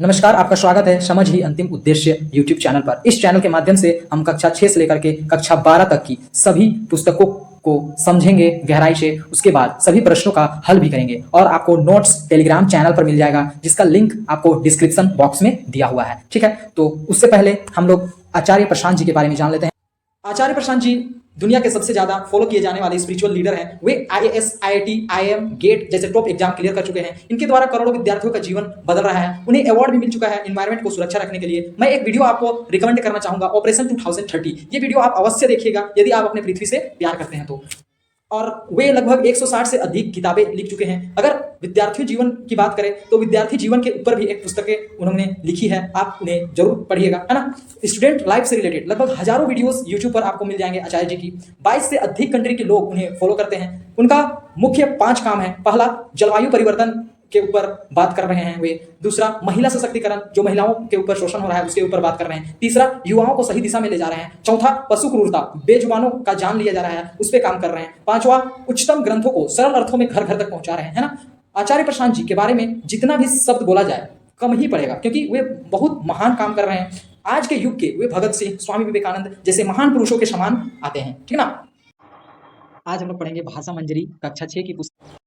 नमस्कार, आपका स्वागत है समझ ही अंतिम उद्देश्य यूट्यूब चैनल पर। इस चैनल के माध्यम से हम कक्षा 6 से लेकर के कक्षा 12 तक की सभी पुस्तकों को समझेंगे गहराई से, उसके बाद सभी प्रश्नों का हल भी करेंगे और आपको नोट्स टेलीग्राम चैनल पर मिल जाएगा, जिसका लिंक आपको डिस्क्रिप्शन बॉक्स में दिया हुआ है। ठीक है, तो उससे पहले हम लोग आचार्य प्रशांत जी के बारे में जान लेते हैं। आचार्य प्रशांत जी दुनिया के सबसे ज्यादा फॉलो किए जाने वाले स्पिरिचुअल लीडर हैं। वे IAS, IIT, IIM, गेट जैसे टॉप एग्जाम क्लियर कर चुके हैं। इनके द्वारा करोड़ों विद्यार्थियों का जीवन बदल रहा है। उन्हें अवार्ड भी मिल चुका है एनवायरमेंट को सुरक्षा रखने के लिए। मैं एक वीडियो आपको रिकमेंड करना चाहूंगा, ऑपरेशन 2030। ये वीडियो आप अवश्य देखिएगा यदि आप अपने पृथ्वी से प्यार करते हैं तो। और वे लगभग 160 से अधिक किताबें लिख चुके हैं। अगर विद्यार्थी जीवन की बात करें तो विद्यार्थी जीवन के ऊपर भी एक पुस्तकें उन्होंने लिखी है, आप उन्हें जरूर पढ़िएगा, है ना। स्टूडेंट लाइफ से रिलेटेड लगभग हजारों वीडियोस यूट्यूब पर आपको मिल जाएंगे आचार्य जी की। 22 से अधिक कंट्री के लोग उन्हें फॉलो करते हैं। उनका मुख्य 5 काम है। पहला, जलवायु परिवर्तन के ऊपर बात कर रहे हैं वे। दूसरा, महिला सशक्तिकरण, जो महिलाओं के ऊपर शोषण हो रहा है उसके ऊपर बात कर रहे हैं। तीसरा, युवाओं को सही दिशा में ले जा रहे हैं। चौथा, पशु क्रूरता, बेजुबानों का जान लिया जा रहा है, उस पर काम कर रहे हैं। पांचवा, उच्चतम ग्रंथों को सरल अर्थों में घर घर तक पहुंचा रहे हैं, है ना। आचार्य प्रशांत जी के बारे में जितना भी शब्द बोला जाए कम ही पड़ेगा, क्योंकि वे बहुत महान काम कर रहे हैं। आज के युग के वे भगत सिंह, स्वामी विवेकानंद जैसे महान पुरुषों के समान आते हैं, ठीक ना। आज हम लोग पढ़ेंगे भाषा मंजरी कक्षा 6 की पुस्तक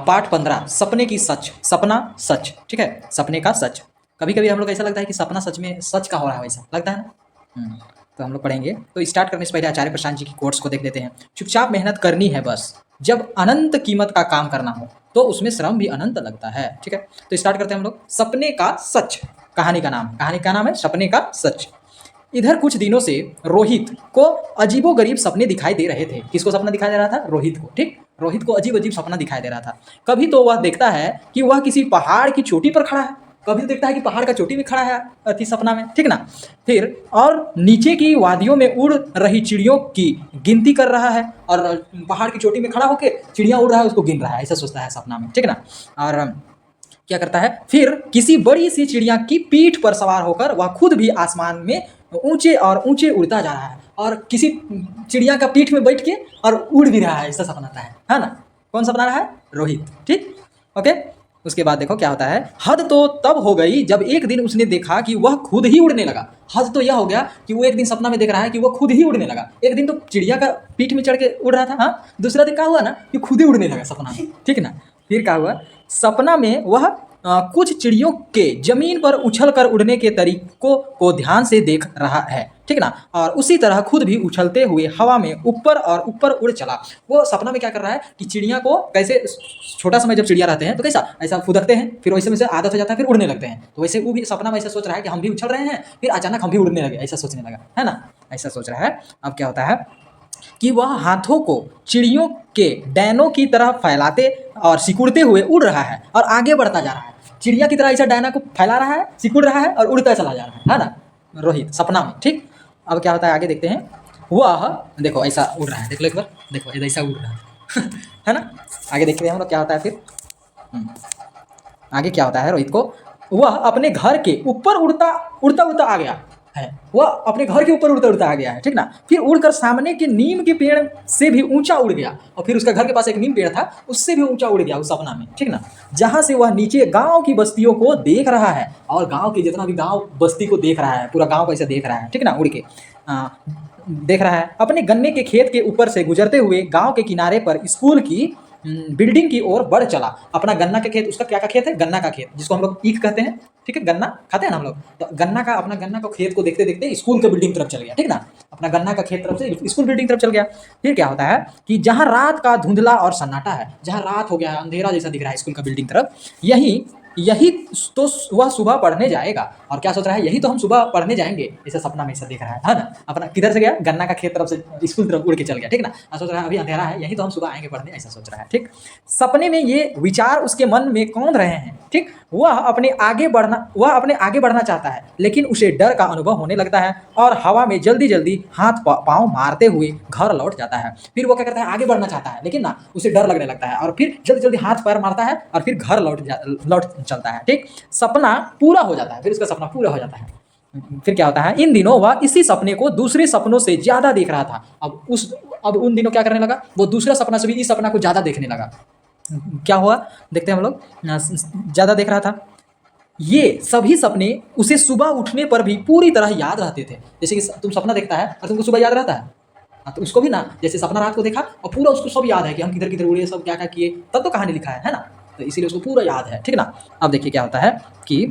पाठ 15, सपने की सच, सपना सच। ठीक है, सपने का सच। कभी कभी हम लोग ऐसा लगता है कि सपना सच में सच का हो रहा है, वैसा लगता है ना। तो हम लोग पढ़ेंगे। तो स्टार्ट करने से पहले आचार्य प्रशांत जी की कोट्स को देख लेते हैं। चुपचाप मेहनत करनी है बस, जब अनंत कीमत का काम करना हो तो उसमें श्रम भी अनंत लगता है। ठीक है, तो स्टार्ट करते हैं हम लोग। सपने का सच, कहानी का नाम है सपने का सच। इधर कुछ दिनों से रोहित को अजीबोगरीब सपने दिखाई दे रहे थे। किसको सपना दिखाई दे रहा था? रोहित को। ठीक, रोहित को अजीब अजीब सपना दिखाई दे रहा था। कभी तो वह देखता है कि वह किसी पहाड़ की चोटी पर खड़ा है, कभी तो देखता है कि पहाड़ का चोटी में खड़ा है अति सपना में, ठीक ना। फिर और नीचे की वादियों में उड़ रही चिड़ियों की गिनती कर रहा है, और पहाड़ की चोटी में खड़ा होकर चिड़िया उड़ रहा है उसको गिन रहा है, ऐसा सोचता है सपना में, ठीक ना। और क्या करता है, फिर किसी बड़ी सी चिड़िया की पीठ पर सवार होकर वह खुद भी आसमान में ऊंचे और ऊंचे उड़ता जा रहा है, और किसी चिड़िया का पीठ में बैठ के और उड़ भी रहा है, ऐसा सपनाता है ना। कौन सपना रहा है? रोहित। ठीक, ओके। उसके बाद देखो क्या होता है। हद तो तब हो गई जब एक दिन उसने देखा कि वह खुद ही उड़ने लगा। हद तो यह हो गया कि वो एक दिन सपना में देख रहा है कि वह खुद ही उड़ने लगा। एक दिन तो चिड़िया का पीठ में चढ़ के उड़ रहा था, हाँ। दूसरा दिन क्या हुआ ना कि खुद ही उड़ने लगा सपना में, ठीक ना। फिर क्या हुआ, सपना में वह कुछ चिड़ियों के जमीन पर उछल कर उड़ने के तरीकों को ध्यान से देख रहा है, ठीक ना। और उसी तरह खुद भी उछलते हुए हवा में ऊपर और ऊपर उड़ चला। वो सपना में क्या कर रहा है कि चिड़िया को कैसे, छोटा समय जब चिड़िया रहते हैं तो कैसा ऐसा फुदकते हैं, फिर वैसे में से आदत हो जाता है, फिर उड़ने लगते हैं। तो वैसे वो भी सपना में ऐसा सोच रहा है कि हम भी उछल रहे हैं, फिर अचानक हम भी उड़ने लगे, ऐसा सोचने लगा, है ना। ऐसा सोच रहा है। अब क्या होता है कि वह हाथों को चिड़ियों के डैनों की तरह फैलाते और सिकुड़ते हुए उड़ रहा है और आगे बढ़ता जा रहा है। चिड़िया की तरह ऐसा डैना को फैला रहा है, सिकुड़ रहा है और उड़ता चला जा रहा है ना रोहित सपना में। ठीक, अब क्या होता है आगे देखते हैं। वह देखो ऐसा उड़ रहा है, देख लो एक बार, देखो ऐसा उड़ रहा है है ना। आगे देखते हैं हम लोग क्या होता है फिर। आगे क्या होता है, रोहित को वह अपने घर के ऊपर उड़ता उड़ता आ गया है। वह अपने घर के ऊपर उड़ता उड़ता आ गया है, ठीक ना। फिर उड़कर सामने के नीम के पेड़ से भी ऊंचा उड़ गया, और फिर उसका घर के पास एक नीम पेड़ था, उससे भी ऊंचा उड़ गया उस सपना में, ठीक ना। जहां से वह नीचे गांव की बस्तियों को देख रहा है, और गांव के जितना भी गांव बस्ती को देख रहा है, पूरा गांव को ऐसे देख रहा है, ठीक ना, उड़ के देख रहा है। अपने गन्ने के खेत के ऊपर से गुजरते हुए गांव के किनारे पर स्कूल की बिल्डिंग की ओर बढ़ चला। अपना गन्ना का खेत, उसका क्या का खेत है? गन्ना का खेत, जिसको हम लोग ईख कहते हैं, ठीक है। गन्ना खाते हैं ना हम लोग, तो गन्ना का अपना गन्ना का खेत को देखते देखते स्कूल के बिल्डिंग तरफ चल गया, ठीक ना। अपना गन्ना का खेत तरफ से स्कूल बिल्डिंग तरफ चल गया। फिर क्या होता है कि जहां रात का धुंधला और सन्नाटा है, जहां रात हो गया है, अंधेरा जैसा दिख रहा है स्कूल का बिल्डिंग तरफ, यही तो वह सुबह पढ़ने जाएगा। और क्या सोच रहा है, यही तो हम सुबह पढ़ने जाएंगे, ऐसा सपना में ऐसा देख रहा है ना। अपना किधर से गया? गन्ना का खेत तरफ से स्कूल तरफ उड़ के चल गया, ठीक ना। और सोच रहा है अभी अंधेरा है, यही तो हम सुबह आएंगे पढ़ने, ऐसा सोच रहा है, ठीक। सपने में ये विचार उसके मन में कौंध रहे हैं, ठीक। वह अपने आगे बढ़ना चाहता है, लेकिन उसे डर का अनुभव होने लगता है और हवा में जल्दी जल्दी हाथ पांव मारते हुए घर लौट जाता है। फिर वो क्या करता है, आगे बढ़ना चाहता है, लेकिन ना उसे डर लगने लगता है, और फिर जल्दी जल्दी हाथ पैर मारता है और फिर घर लौट चलता है, ठीक। सपना पूरा हो जाता है, फिर उसका सपना पूरा हो जाता है। फिर क्या होता है, इन दिनों वह इसी सपने को दूसरे सपनों से ज्यादा देख रहा था। अब उन दिनों क्या करने लगा, वो दूसरा सपना से भी इस सपना को ज्यादा देखने लगा। क्या हुआ देखते हैं हम लोग। ज्यादा देख रहा था, ये सभी सपने उसे सुबह उठने पर भी पूरी तरह याद रहते थे। जैसे कि तुम सपना देखता है और तुमको सुबह याद रहता है, हाँ, तो उसको भी ना जैसे सपना रात को देखा और पूरा उसको सब याद है कि हम किधर किधर उड़े, सब क्या क्या किए, तब तो कहानी लिखा है ना, तो इसीलिए उसको पूरा याद है, ठीक ना। अब देखिए क्या होता है कि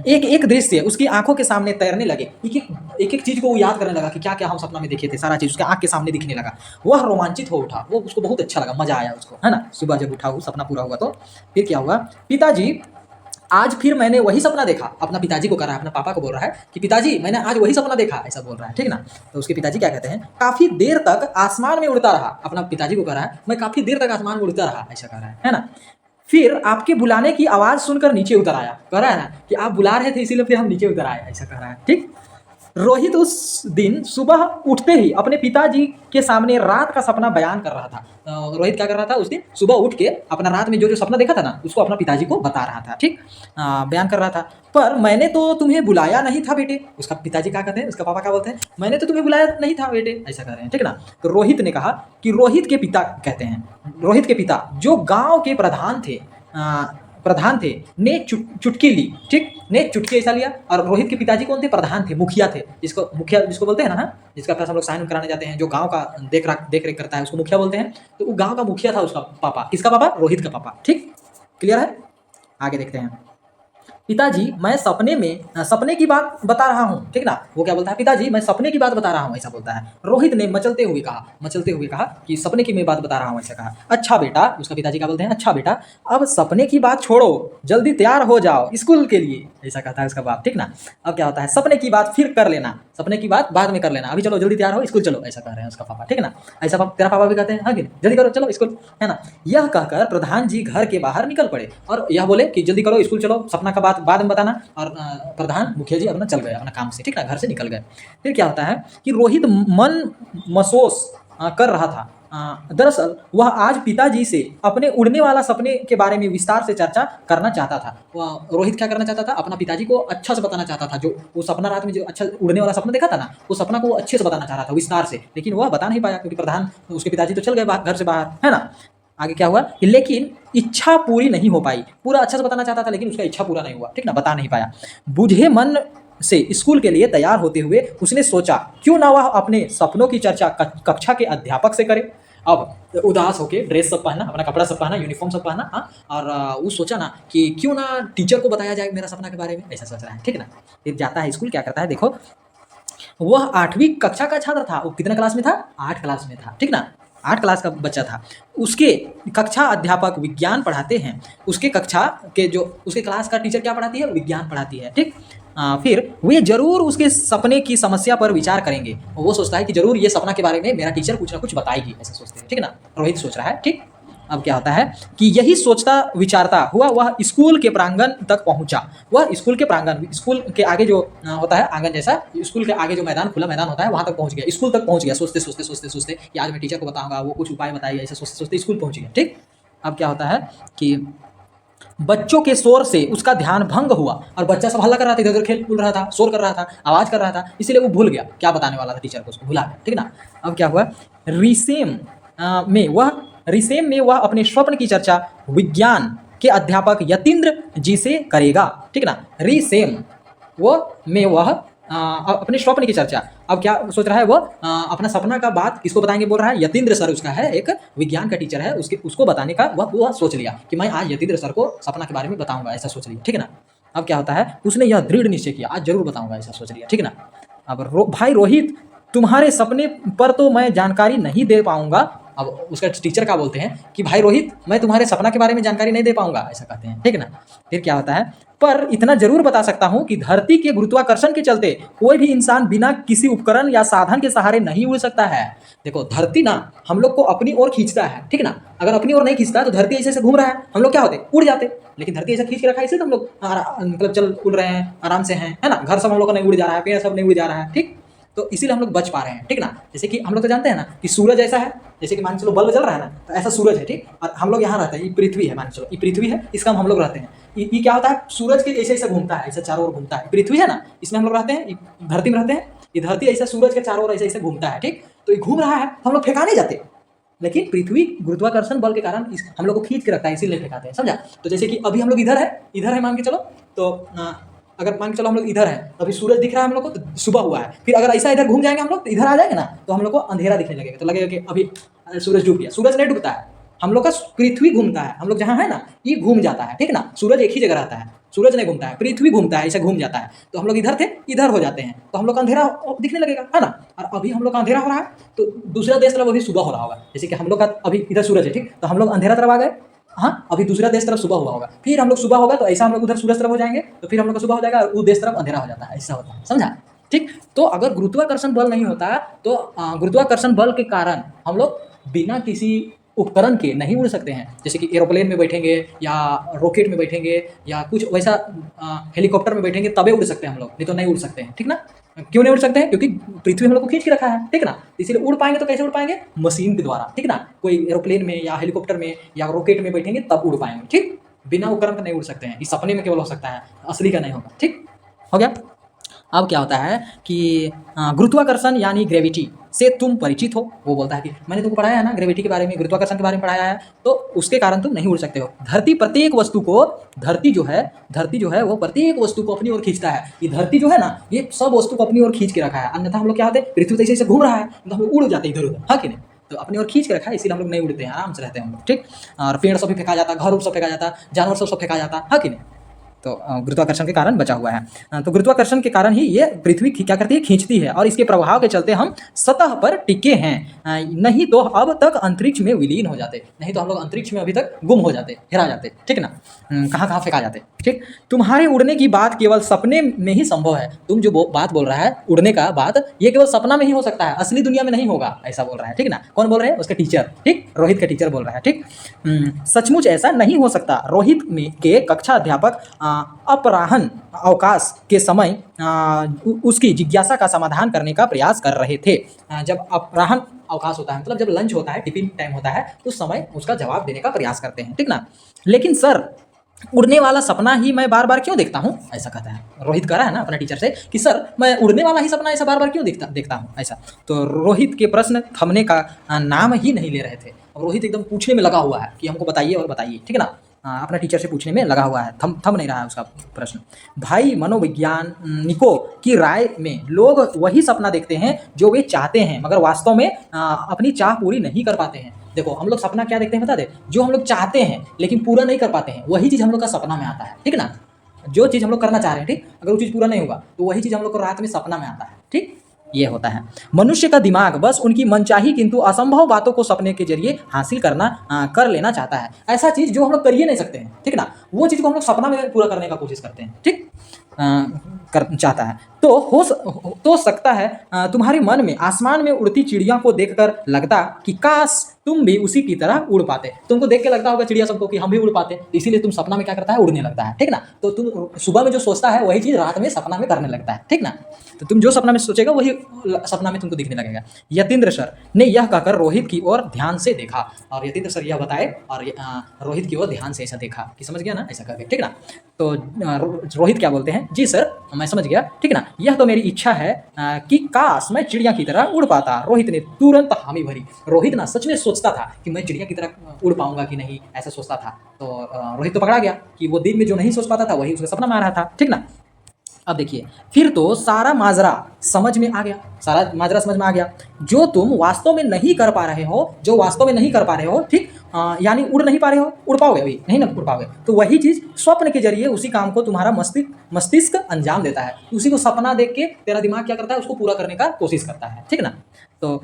एक एक दृश्य उसकी आंखों के सामने तैरने लगे, एक एक चीज को वो याद करने लगा कि क्या क्या हम सपना में देखे थे, सारा चीज उसके आंख के सामने दिखने लगा। वह रोमांचित हो उठा, वो उसको बहुत अच्छा लगा, मजा आया उसको, है ना। सुबह जब उठा वो सपना पूरा हुआ तो फिर क्या हुआ, पिताजी आज फिर मैंने वही सपना देखा। अपना पिताजी को कह रहा है, अपना पापा को बोल रहा है कि पिताजी मैंने आज वही सपना देखा, ऐसा बोल रहा है, ठीक ना। तो उसके पिताजी क्या कहते हैं, काफी देर तक आसमान में उड़ता रहा। अपना पिताजी को कह रहा है मैं काफी देर तक आसमान में उड़ता रहा, ऐसा कह रहा है ना। फिर आपके बुलाने की आवाज सुनकर नीचे उतर आया, कह रहा है ना कि आप बुला रहे थे इसीलिए फिर हम नीचे उतर आए, ऐसा कह रहा है, ठीक। रोहित उस दिन सुबह उठते ही अपने पिताजी के सामने रात का सपना बयान कर रहा था। रोहित क्या कर रहा था उस दिन, सुबह उठ के अपना रात में जो जो सपना देखा था ना, उसको अपना पिताजी को बता रहा था, ठीक, बयान कर रहा था। पर मैंने तो तुम्हें बुलाया नहीं था बेटे, उसका पिताजी क्या कहते हैं, उसका पापा क्या बोलते हैं, मैंने तो तुम्हें बुलाया नहीं था बेटे, ऐसा कह रहे हैं, ठीक ना। तो रोहित ने कहा कि रोहित के पिता कहते हैं, रोहित के पिता जो गाँव के प्रधान थे ने चुटकी ली, ठीक, ने चुटकी ऐसा लिया। और रोहित के पिताजी कौन थे, प्रधान थे, मुखिया थे, जिसको मुखिया जिसको बोलते हैं ना, जिसका पास हम लोग साइन कराने जाते हैं, जो गांव का देख रेख करता है उसको मुखिया बोलते हैं। तो वो गांव का मुखिया था उसका पापा, किसका पापा, रोहित का पापा, ठीक, क्लियर है। आगे देखते हैं, पिताजी मैं सपने की बात बता रहा हूँ, ठीक ना। वो क्या बोलता है, पिताजी मैं सपने की बात बता रहा हूँ, ऐसा बोलता है। रोहित ने मचलते हुए कहा कि सपने की मैं बात बता रहा हूँ, ऐसा कहा। अच्छा बेटा, उसका पिताजी क्या बोलते हैं, अच्छा बेटा अब सपने की बात छोड़ो, जल्दी तैयार हो जाओ स्कूल के लिए, ऐसा कहता है उसका बाप, ठीक ना। अब क्या होता है, सपने की बात फिर कर लेना, सपने की बात बाद में कर लेना, अभी चलो जल्दी तैयार हो स्कूल चलो, ऐसा कह रहे हैं उसका पापा, ठीक ना। ऐसा तेरा पापा भी कहते हैं, हाँ जल्दी करो चलो स्कूल, है ना। यह कहकर प्रधान जी घर के बाहर निकल पड़े और यह बोले कि जल्दी करो स्कूल चलो, सपना का बात बाद में बताना। और प्रधान मुखिया जी अपना चल गए अपना काम से, ठीक ना, घर से निकल गए। फिर क्या होता है कि रोहित मन महसूस कर रहा था। दरअसल वह आज पिताजी से अपने उड़ने वाला सपने के बारे में विस्तार से चर्चा करना चाहता था। वह रोहित क्या करना चाहता था, अपना पिताजी को अच्छा से बताना चाहता था, जो वो सपना रात में जो अच्छा उड़ने वाला सपना देखा था ना, वो सपना को अच्छे से बताना चाह रहा था विस्तार से, लेकिन वह बता नहीं पाया क्योंकि प्रधान उसके पिताजी तो चल गए घर से बाहर, है ना। आगे क्या हुआ कि लेकिन इच्छा पूरी नहीं हो पाई, पूरा अच्छा से बताना चाहता था लेकिन उसका इच्छा पूरा नहीं हुआ, ठीक ना, बता नहीं पाया। बुझे मन से स्कूल के लिए तैयार होते हुए उसने सोचा क्यों ना वह अपने सपनों की चर्चा कक्षा के अध्यापक से करे। अब उदास होके ड्रेस सब पहना, अपना कपड़ा सब पहना, यूनिफॉर्म सब पहना, हाँ, और वो सोचा ना कि क्यों ना टीचर को बताया जाए मेरा सपना के बारे में, ऐसा सोच रहा है, ठीक ना। फिर जाता है स्कूल, क्या करता है देखो, वह 8वीं कक्षा का छात्र था। वो कितने क्लास में था, 8 क्लास में था, ठीक ना, 8 क्लास का बच्चा था। उसके कक्षा अध्यापक विज्ञान पढ़ाते हैं, उसके कक्षा के जो उसके क्लास का टीचर क्या पढ़ाती है, विज्ञान पढ़ाती है, ठीक। फिर वे जरूर उसके सपने की समस्या पर विचार करेंगे। वो सोचता है कि जरूर ये सपना के बारे में मेरा टीचर कुछ ना कुछ बताएगी, ऐसा सोचते हैं, ठीक ना, रोहित सोच रहा है, ठीक। अब क्या होता है कि यही सोचता विचारता हुआ वह स्कूल के प्रांगण तक पहुंचा। वह स्कूल के प्रांगण, स्कूल के आगे जो होता है आंगन जैसा, स्कूल के आगे जो मैदान, खुला मैदान होता है, वहां तक पहुंच गया, स्कूल तक पहुंच गया। सोचते कि आज मैं टीचर को बताऊंगा, वो कुछ उपाय बताएगा, ऐसे सोचते स्कूल पहुंच गया, ठीक। अब क्या होता है कि बच्चों के शोर से उसका ध्यान भंग हुआ और बच्चा सब हल्ला कर रहा था, इधर उधर खेल कूद रहा था, शोर कर रहा था, आवाज कर रहा था, इसलिए वो भूल गया क्या बताने वाला था टीचर को, उसको भुला गया, ठीक ना। अब क्या हुआ, रिसेम में वह अपने स्वप्न की चर्चा विज्ञान के अध्यापक यतीन्द्र जी से करेगा, ठीक ना। रिसेम वह अपने स्वप्न की चर्चा, अब क्या सोच रहा है वो, अपना सपना का बात किसको बताएंगे बोल रहा है, यतीन्द्र सर उसका है, एक विज्ञान का टीचर है, उसको बताने का वह सोच लिया कि मैं आज यतीन्द्र सर को सपना के बारे में बताऊंगा, ऐसा सोच लिया, ठीक ना। अब क्या होता है, उसने यह दृढ़ निश्चय किया आज जरूर बताऊंगा, ऐसा सोच लिया, ठीक ना। अब भाई रोहित तुम्हारे सपने पर तो मैं जानकारी नहीं दे पाऊंगा। अब उसका टीचर क्या बोलते हैं कि भाई रोहित मैं तुम्हारे सपना के बारे में जानकारी नहीं दे पाऊंगा, ऐसा कहते हैं, ठीक ना। फिर क्या होता है, पर इतना जरूर बता सकता हूं कि धरती के गुरुत्वाकर्षण के चलते कोई भी इंसान बिना किसी उपकरण या साधन के सहारे नहीं उड़ सकता है। देखो धरती ना हम लोग को अपनी ओर खींचता है, ठीक ना। अगर अपनी ओर नहीं खींचता तो धरती ऐसे घूम रहा है, हम लोग क्या होते, उड़ जाते, लेकिन धरती ऐसा खींच के रखा है इसलिए हम लोग मतलब चल उड़ रहे हैं, आराम से हैं, है ना। घर सब हम लोग का नहीं उड़ जा रहा है, पेड़ सब नहीं उड़ जा रहा है, ठीक, तो इसीलिए हम लोग बच पा रहे हैं, ठीक ना। जैसे कि हम लोग तो जानते हैं ना कि सूरज ऐसा है, जैसे कि मान चलो बल्ब जल रहा है ना, तो ऐसा सूरज है, ठीक, और हम लोग यहाँ रहते हैं, ये पृथ्वी है, मान चलो ये पृथ्वी है, इसका हम लोग रहते हैं। ये क्या होता है, सूरज के ऐसे ऐसे घूमता है, ऐसे चारों ओर घूमता है, पृथ्वी है ना, इसमें हम लोग रहते हैं, धरती में रहते हैं, ये धरती ऐसा सूरज के चारों ओर ऐसे ऐसे घूमता है, ठीक। तो ये घूम रहा है, हम लोग फेंका नहीं जाते, लेकिन पृथ्वी गुरुत्वाकर्षण बल के कारण हम लोग को खींच के रखता है, इसीलिए फेंकाते हैं, समझा। तो जैसे कि अभी हम लोग इधर है मान के चलो, तो अगर मान के चलो हम लोग इधर है, तो अभी सूरज दिख रहा है हम लोग को, तो सुबह हुआ है। फिर अगर ऐसा इधर घूम जाएंगे हम लोग, तो इधर आ जाएंगे ना, तो हम लोग को अंधेरा दिखने लगेगा, तो लगेगा कि अभी सूरज डूब गया। सूरज नहीं डूबता है, हम लोग का पृथ्वी घूमता है, हम लोग जहाँ है ना ये घूम जाता है, ठीक ना। सूरज एक ही जगह रहता है, सूरज नहीं घूमता है, पृथ्वी घूमता है, ऐसे घूम जाता है। तो हम लोग इधर थे, इधर हो जाते हैं, तो हम लोग का अंधेरा दिखने लगेगा, है ना। और अभी हम लोग का अंधेरा हो रहा है, तो दूसरा देश तरफ अभी सुबह हो रहा होगा। जैसे कि हम लोग का अभी इधर सूरज है, ठीक, तो हम लोग अंधेरा तरफ आ गए, हाँ, अभी दूसरा देश तरफ सुबह हुआ होगा, फिर हम लोग सुबह होगा, तो ऐसा हम लोग उधर सूरज तरफ हो जाएंगे, तो फिर हम लोग का सुबह हो जाएगा और वो देश तरफ अंधेरा हो जाता है, ऐसा होता है, समझा। ठीक, तो अगर गुरुत्वाकर्षण बल नहीं होता, तो गुरुत्वाकर्षण बल के कारण हम लोग बिना किसी उपकरण के नहीं उड़ सकते हैं। जैसे कि एरोप्लेन में बैठेंगे या रॉकेट में बैठेंगे या कुछ वैसा हेलीकॉप्टर में बैठेंगे तबे उड़ सकते हैं हम लोग, नहीं तो नहीं उड़ सकते हैं, ठीक ना। क्यों नहीं उड़ सकते हैं? क्योंकि पृथ्वी हम लोग को खींच के रखा है, ठीक ना। इसीलिए उड़ पाएंगे, तो कैसे उड़ पाएंगे? मशीन के द्वारा, ठीक ना। कोई एरोप्लेन में या हेलीकॉप्टर में या रॉकेट में बैठेंगे तब उड़ पाएंगे, ठीक। बिना उपकरण का नहीं उड़ सकते हैं, इस सपने में केवल हो सकता है, असली का नहीं होगा, ठीक हो गया। अब क्या होता है कि गुरुत्वाकर्षण यानी ग्रेविटी से तुम परिचित हो। वो बोलता है कि मैंने तुमको पढ़ाया है ना ग्रेविटी के बारे में, गुरुत्वाकर्षण के बारे में पढ़ाया है, तो उसके कारण तुम नहीं उड़ सकते हो। धरती जो है वो प्रत्येक वस्तु को अपनी ओर खींचता है। ये धरती जो है ना, ये सब वस्तु को अपनी ओर खींच के रखा है, अन्यथा हम लोग क्या होते हैं, पृथ्वी तो ऐसे घूम रहा है, तो हम लोग उड़ जाते हैं इधर उधर, हाँ कि नहीं। तो अपनी ओर खींच के रखा है, इसीलिए हम लोग नहीं उड़ते हैं, आराम से रहते हैं हम लोग, ठीक। और पेड़ सब भी फेंका जाता, घर उर सब फेंका जाता, जानवर सब फेंका जाता, हाँ कि नहीं। तो गुरुत्वाकर्षण के कारण बचा हुआ है। तो गुरुत्वाकर्षण के कारण ही ये पृथ्वी क्या करती है, खींचती है, और इसके प्रभाव के चलते हम सतह पर टिके हैं। नहीं तो अब तक अंतरिक्ष में विलीन हो जाते, नहीं तो हम लोग अंतरिक्ष में अभी तक गुम हो जाते, हेरा जाते, ठीक ना। कहाँ कहाँ फेंका जाते, ठीक। तुम्हारे उड़ने की बात केवल सपने में ही संभव है। तुम जो बात बोल रहा है उड़ने का बात, ये केवल सपना में ही हो सकता है, असली दुनिया में नहीं होगा, ऐसा बोल रहा है, ठीक ना। कौन बोल रहे हैं? उसका टीचर, ठीक, रोहित का टीचर बोल रहा है, ठीक। सचमुच ऐसा नहीं हो सकता। रोहित के कक्षा अध्यापक अपराह्न अवकाश के समय उसकी जिज्ञासा का समाधान करने का प्रयास कर रहे थे। जब अपराह्न अवकाश होता है, मतलब जब लंच होता है, टिफिन टाइम होता है, उस समय उसका जवाब देने का प्रयास करते हैं, ठीक ना। लेकिन सर, उड़ने वाला सपना ही मैं बार बार क्यों देखता हूँ, ऐसा कहता है रोहित। कह रहा है ना अपने टीचर से कि सर, मैं उड़ने वाला ही सपना ऐसा बार बार क्यों देखता हूँ ऐसा। तो रोहित के प्रश्न थमने का नाम ही नहीं ले रहे थे। रोहित एकदम पूछने में लगा हुआ है कि हमको बताइए और बताइए, ठीक है ना। अपना टीचर से पूछने में लगा हुआ है, थम नहीं रहा है उसका प्रश्न। भाई, मनोवैज्ञानिकों की राय में लोग वही सपना देखते हैं जो वे चाहते हैं, मगर वास्तव में अपनी चाह पूरी नहीं कर पाते हैं। देखो, हम लोग सपना क्या देखते हैं बता दे, जो हम लोग चाहते हैं लेकिन पूरा नहीं कर पाते हैं, वही चीज़ हम लोग का सपना में आता है, ठीक ना। जो चीज़ हम लोग करना चाह रहे हैं, ठीक, अगर वो चीज़ पूरा नहीं होगा तो वही चीज़ हम लोग को रात में सपना में आता है, ठीक। ये होता है। मनुष्य का दिमाग बस उनकी मनचाही किंतु असंभव बातों को सपने के जरिए हासिल कर लेना चाहता है। ऐसा चीज़ जो हम लोग कर ही नहीं सकते हैं, ठीक ना, वो चीज़ को हम लोग सपना में पूरा करने का कोशिश करते हैं, ठीक, चाहता है। तो सकता है तुम्हारे मन में आसमान में उड़ती चिड़िया को देखकर लगता कि काश तुम भी उसी की तरह उड़ पाते। तुमको देख के लगता होगा चिड़िया सबको कि हम भी उड़ पाते, इसीलिए तुम सपना में क्या करता है, उड़ने लगता है, ठीक ना। तो तुम सुबह में जो सोचता है वही चीज़ रात में सपना में करने लगता है, ठीक ना। तो तुम जो सपना में सोचेगा वही सपना में तुमको दिखने लगेगा। यतीन्द्र सर ने यह कहकर रोहित की ओर ध्यान से देखा, और यतीन्द्र सर यह बताए और रोहित की ओर ध्यान से ऐसा देखा कि समझ गया ना, ऐसा करके, ठीक ना। तो रोहित क्या बोलते हैं, जी सर मैं समझ गया, ठीक ना। यह तो मेरी इच्छा है कि काश मैं चिड़िया की तरह उड़ पाता। रोहित ने तुरंत हामी भरी। रोहित ना सच में सोचता था कि मैं चिड़िया की तरह उड़ पाऊंगा कि नहीं, ऐसा सोचता था। तो रोहित तो पकड़ा गया कि वो दिन में जो नहीं सोच पाता था वही उसके सपना में आ रहा था, ठीक ना। अब देखिए, फिर तो सारा माजरा समझ में आ गया। जो तुम वास्तव में नहीं कर पा रहे हो, ठीक, यानी उड़ नहीं पा रहे हो, उड़ पाओगे अभी नहीं ना, उड़ पाओगे, तो वही चीज़ स्वप्न के जरिए उसी काम को तुम्हारा मस्तिष्क अंजाम देता है। उसी को सपना देख के तेरा दिमाग क्या करता है, उसको पूरा करने का कोशिश करता है, ठीक ना। तो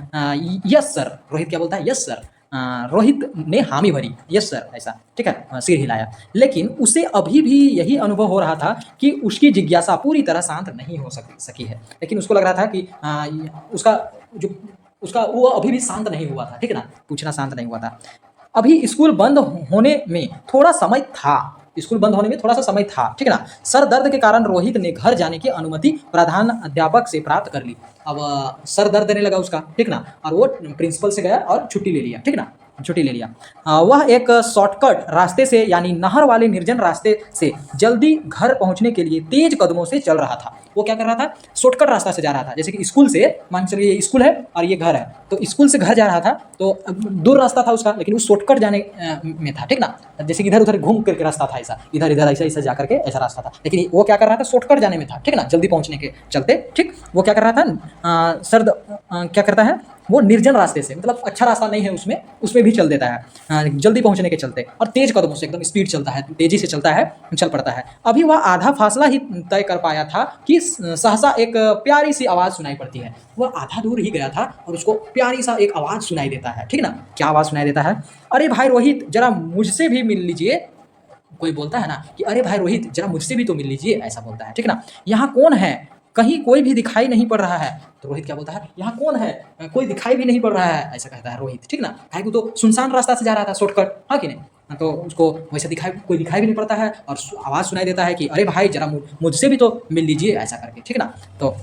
यस सर, रोहित क्या बोलता है, यस सर। रोहित ने हामी भरी, यस सर ऐसा, ठीक है, सिर हिलाया। लेकिन उसे अभी भी यही अनुभव हो रहा था कि उसकी जिज्ञासा पूरी तरह शांत नहीं हो सकी है। लेकिन उसको लग रहा था कि उसका वो अभी भी शांत नहीं हुआ था, ठीक ना, पूछना शांत नहीं हुआ था। अभी स्कूल बंद होने में थोड़ा सा समय था, ठीक है ना। सर दर्द के कारण रोहित ने घर जाने की अनुमति प्रधान अध्यापक से प्राप्त कर ली। अब सर दर्द देने लगा उसका, ठीक ना, और वो प्रिंसिपल से गया और छुट्टी ले लिया, ठीक ना। छुट्टी ले लिया। वह एक शॉर्टकट रास्ते से यानी नहर वाले निर्जन रास्ते से जल्दी घर पहुंचने के लिए तेज कदमों से चल रहा था। वो क्या कर रहा था, शॉर्टकट रास्ता से जा रहा था। जैसे कि स्कूल से, मान चलिए ये स्कूल है और ये घर है, तो स्कूल से घर जा रहा था तो दूर रास्ता था उसका, लेकिन वो शॉर्टकट जाने में था, ठीक ना। जैसे कि इधर उधर घूम करके रास्ता था, ऐसा इधर इधर ऐसा ऐसा जा करके ऐसा रास्ता था, लेकिन वो क्या कर रहा था, शॉर्टकट जाने में था, ठीक ना, जल्दी पहुंचने के चलते। ठीक, वो क्या कर रहा था, क्या करता है, वो निर्जन रास्ते से, मतलब अच्छा रास्ता नहीं है उसमें भी चल देता है जल्दी पहुंचने के चलते, और तेज कदमों से, एकदम स्पीड चलता है, तेजी से चलता है, चल पड़ता है। अभी वह आधा फासला ही तय कर पाया था कि सहसा एक प्यारी सी आवाज़ सुनाई पड़ती है। वह आधा दूर ही गया था और उसको प्यारी सा एक आवाज़ सुनाई देता है, ठीक ना। क्या आवाज़ सुनाई देता है, अरे भाई रोहित जरा मुझसे भी मिल लीजिए। कोई बोलता है ना कि अरे भाई रोहित जरा मुझसे भी तो मिल लीजिए, ऐसा बोलता है, ठीक ना। यहाँ कौन है, कहीं कोई भी दिखाई नहीं पड़ रहा है। तो रोहित क्या बोलता है, यहाँ कौन है, कोई दिखाई भी नहीं पड़ रहा है, ऐसा कहता है रोहित, ठीक ना। भाई को तो सुनसान रास्ता से जा रहा था, शॉर्टकट, हाँ कि नहीं। तो उसको वैसे कोई दिखाई भी नहीं पड़ता है और आवाज़ सुनाई देता है कि अरे भाई जरा मुझसे भी तो मिल लीजिए, ऐसा करके, ठीक ना। तो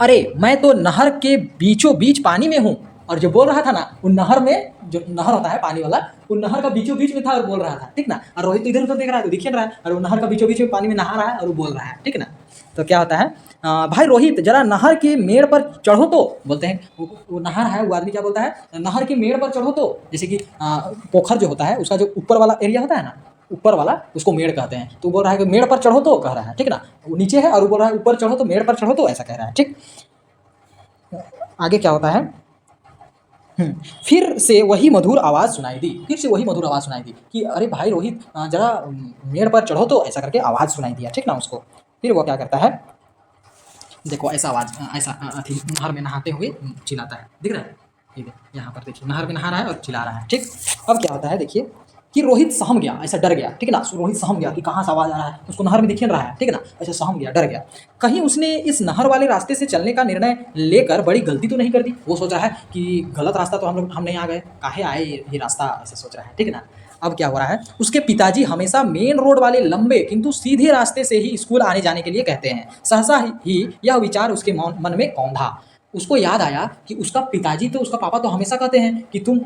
अरे मैं तो नहर के बीचों बीच पानी में हूँ। और जो बोल रहा था ना, वो नहर में, जो नहर होता है पानी वाला, वो नहर का बीचों बीच में था और बोल रहा था, ठीक ना। और रोहित तो इधर उधर देख रहा है, तो दिख रहा है, और वो नहर का बीचों बीच में पानी में नहा रहा है और वो बोल रहा है, ठीक ना। तो क्या होता है, भाई रोहित जरा नहर के मेड़ पर चढ़ो तो, बोलते हैं वो नहर है, वो आदमी क्या बोलता है, नहर के मेड़ पर चढ़ो तो। जैसे कि पोखर जो होता है उसका जो ऊपर वाला एरिया होता है ना, ऊपर वाला, उसको मेड़ कहते हैं। तो बोल रहा है कि मेड़ पर चढ़ो तो, कह रहा है, ठीक ना। वो नीचे है और वो बोल रहा है ऊपर चढ़ो तो, मेड़ पर चढ़ो तो, ऐसा कह रहा है, ठीक। आगे क्या होता है, फिर से वही मधुर आवाज़ सुनाई दी, फिर से वही मधुर आवाज़ सुनाई दी कि अरे भाई रोहित जरा मेड़ पर चढ़ो तो, ऐसा करके आवाज़ सुनाई दिया, ठीक ना उसको। फिर वो क्या करता है, देखो ऐसा आवाज़, ऐसा नहर में नहाते हुए चिल्लाता है, दिख रहा है, ठीक है, यहाँ पर देखिए नहर में नहा रहा है और चिल्ला रहा है, ठीक। अब क्या होता है देखिए कि रोहित सहम गया, ऐसा डर गया, ठीक है ना। रोहित सहम गया कि कहाँ से आवाज़ आ रहा है, उसको नहर में दिख रहा है, ठीक है ना, ऐसा सहम गया, डर गया। कहीं उसने इस नहर वाले रास्ते से चलने का निर्णय लेकर बड़ी गलती तो नहीं कर दी। वो सोच रहा है कि गलत रास्ता तो हम नहीं आ गए, काहे आए ये रास्ता, ऐसा सोच रहा है, ठीक है ना। अब क्या हो रहा है, उसके पिताजी हमेशा मेन रोड वाले लंबे किंतु सीधे रास्ते से ही स्कूल आने जाने के लिए कहते हैं। सहसा ही यह विचार उसके मन में कौंधा। उसको याद आया कि उसका पिताजी, तो उसका पापा तो हमेशा कहते हैं कि तुम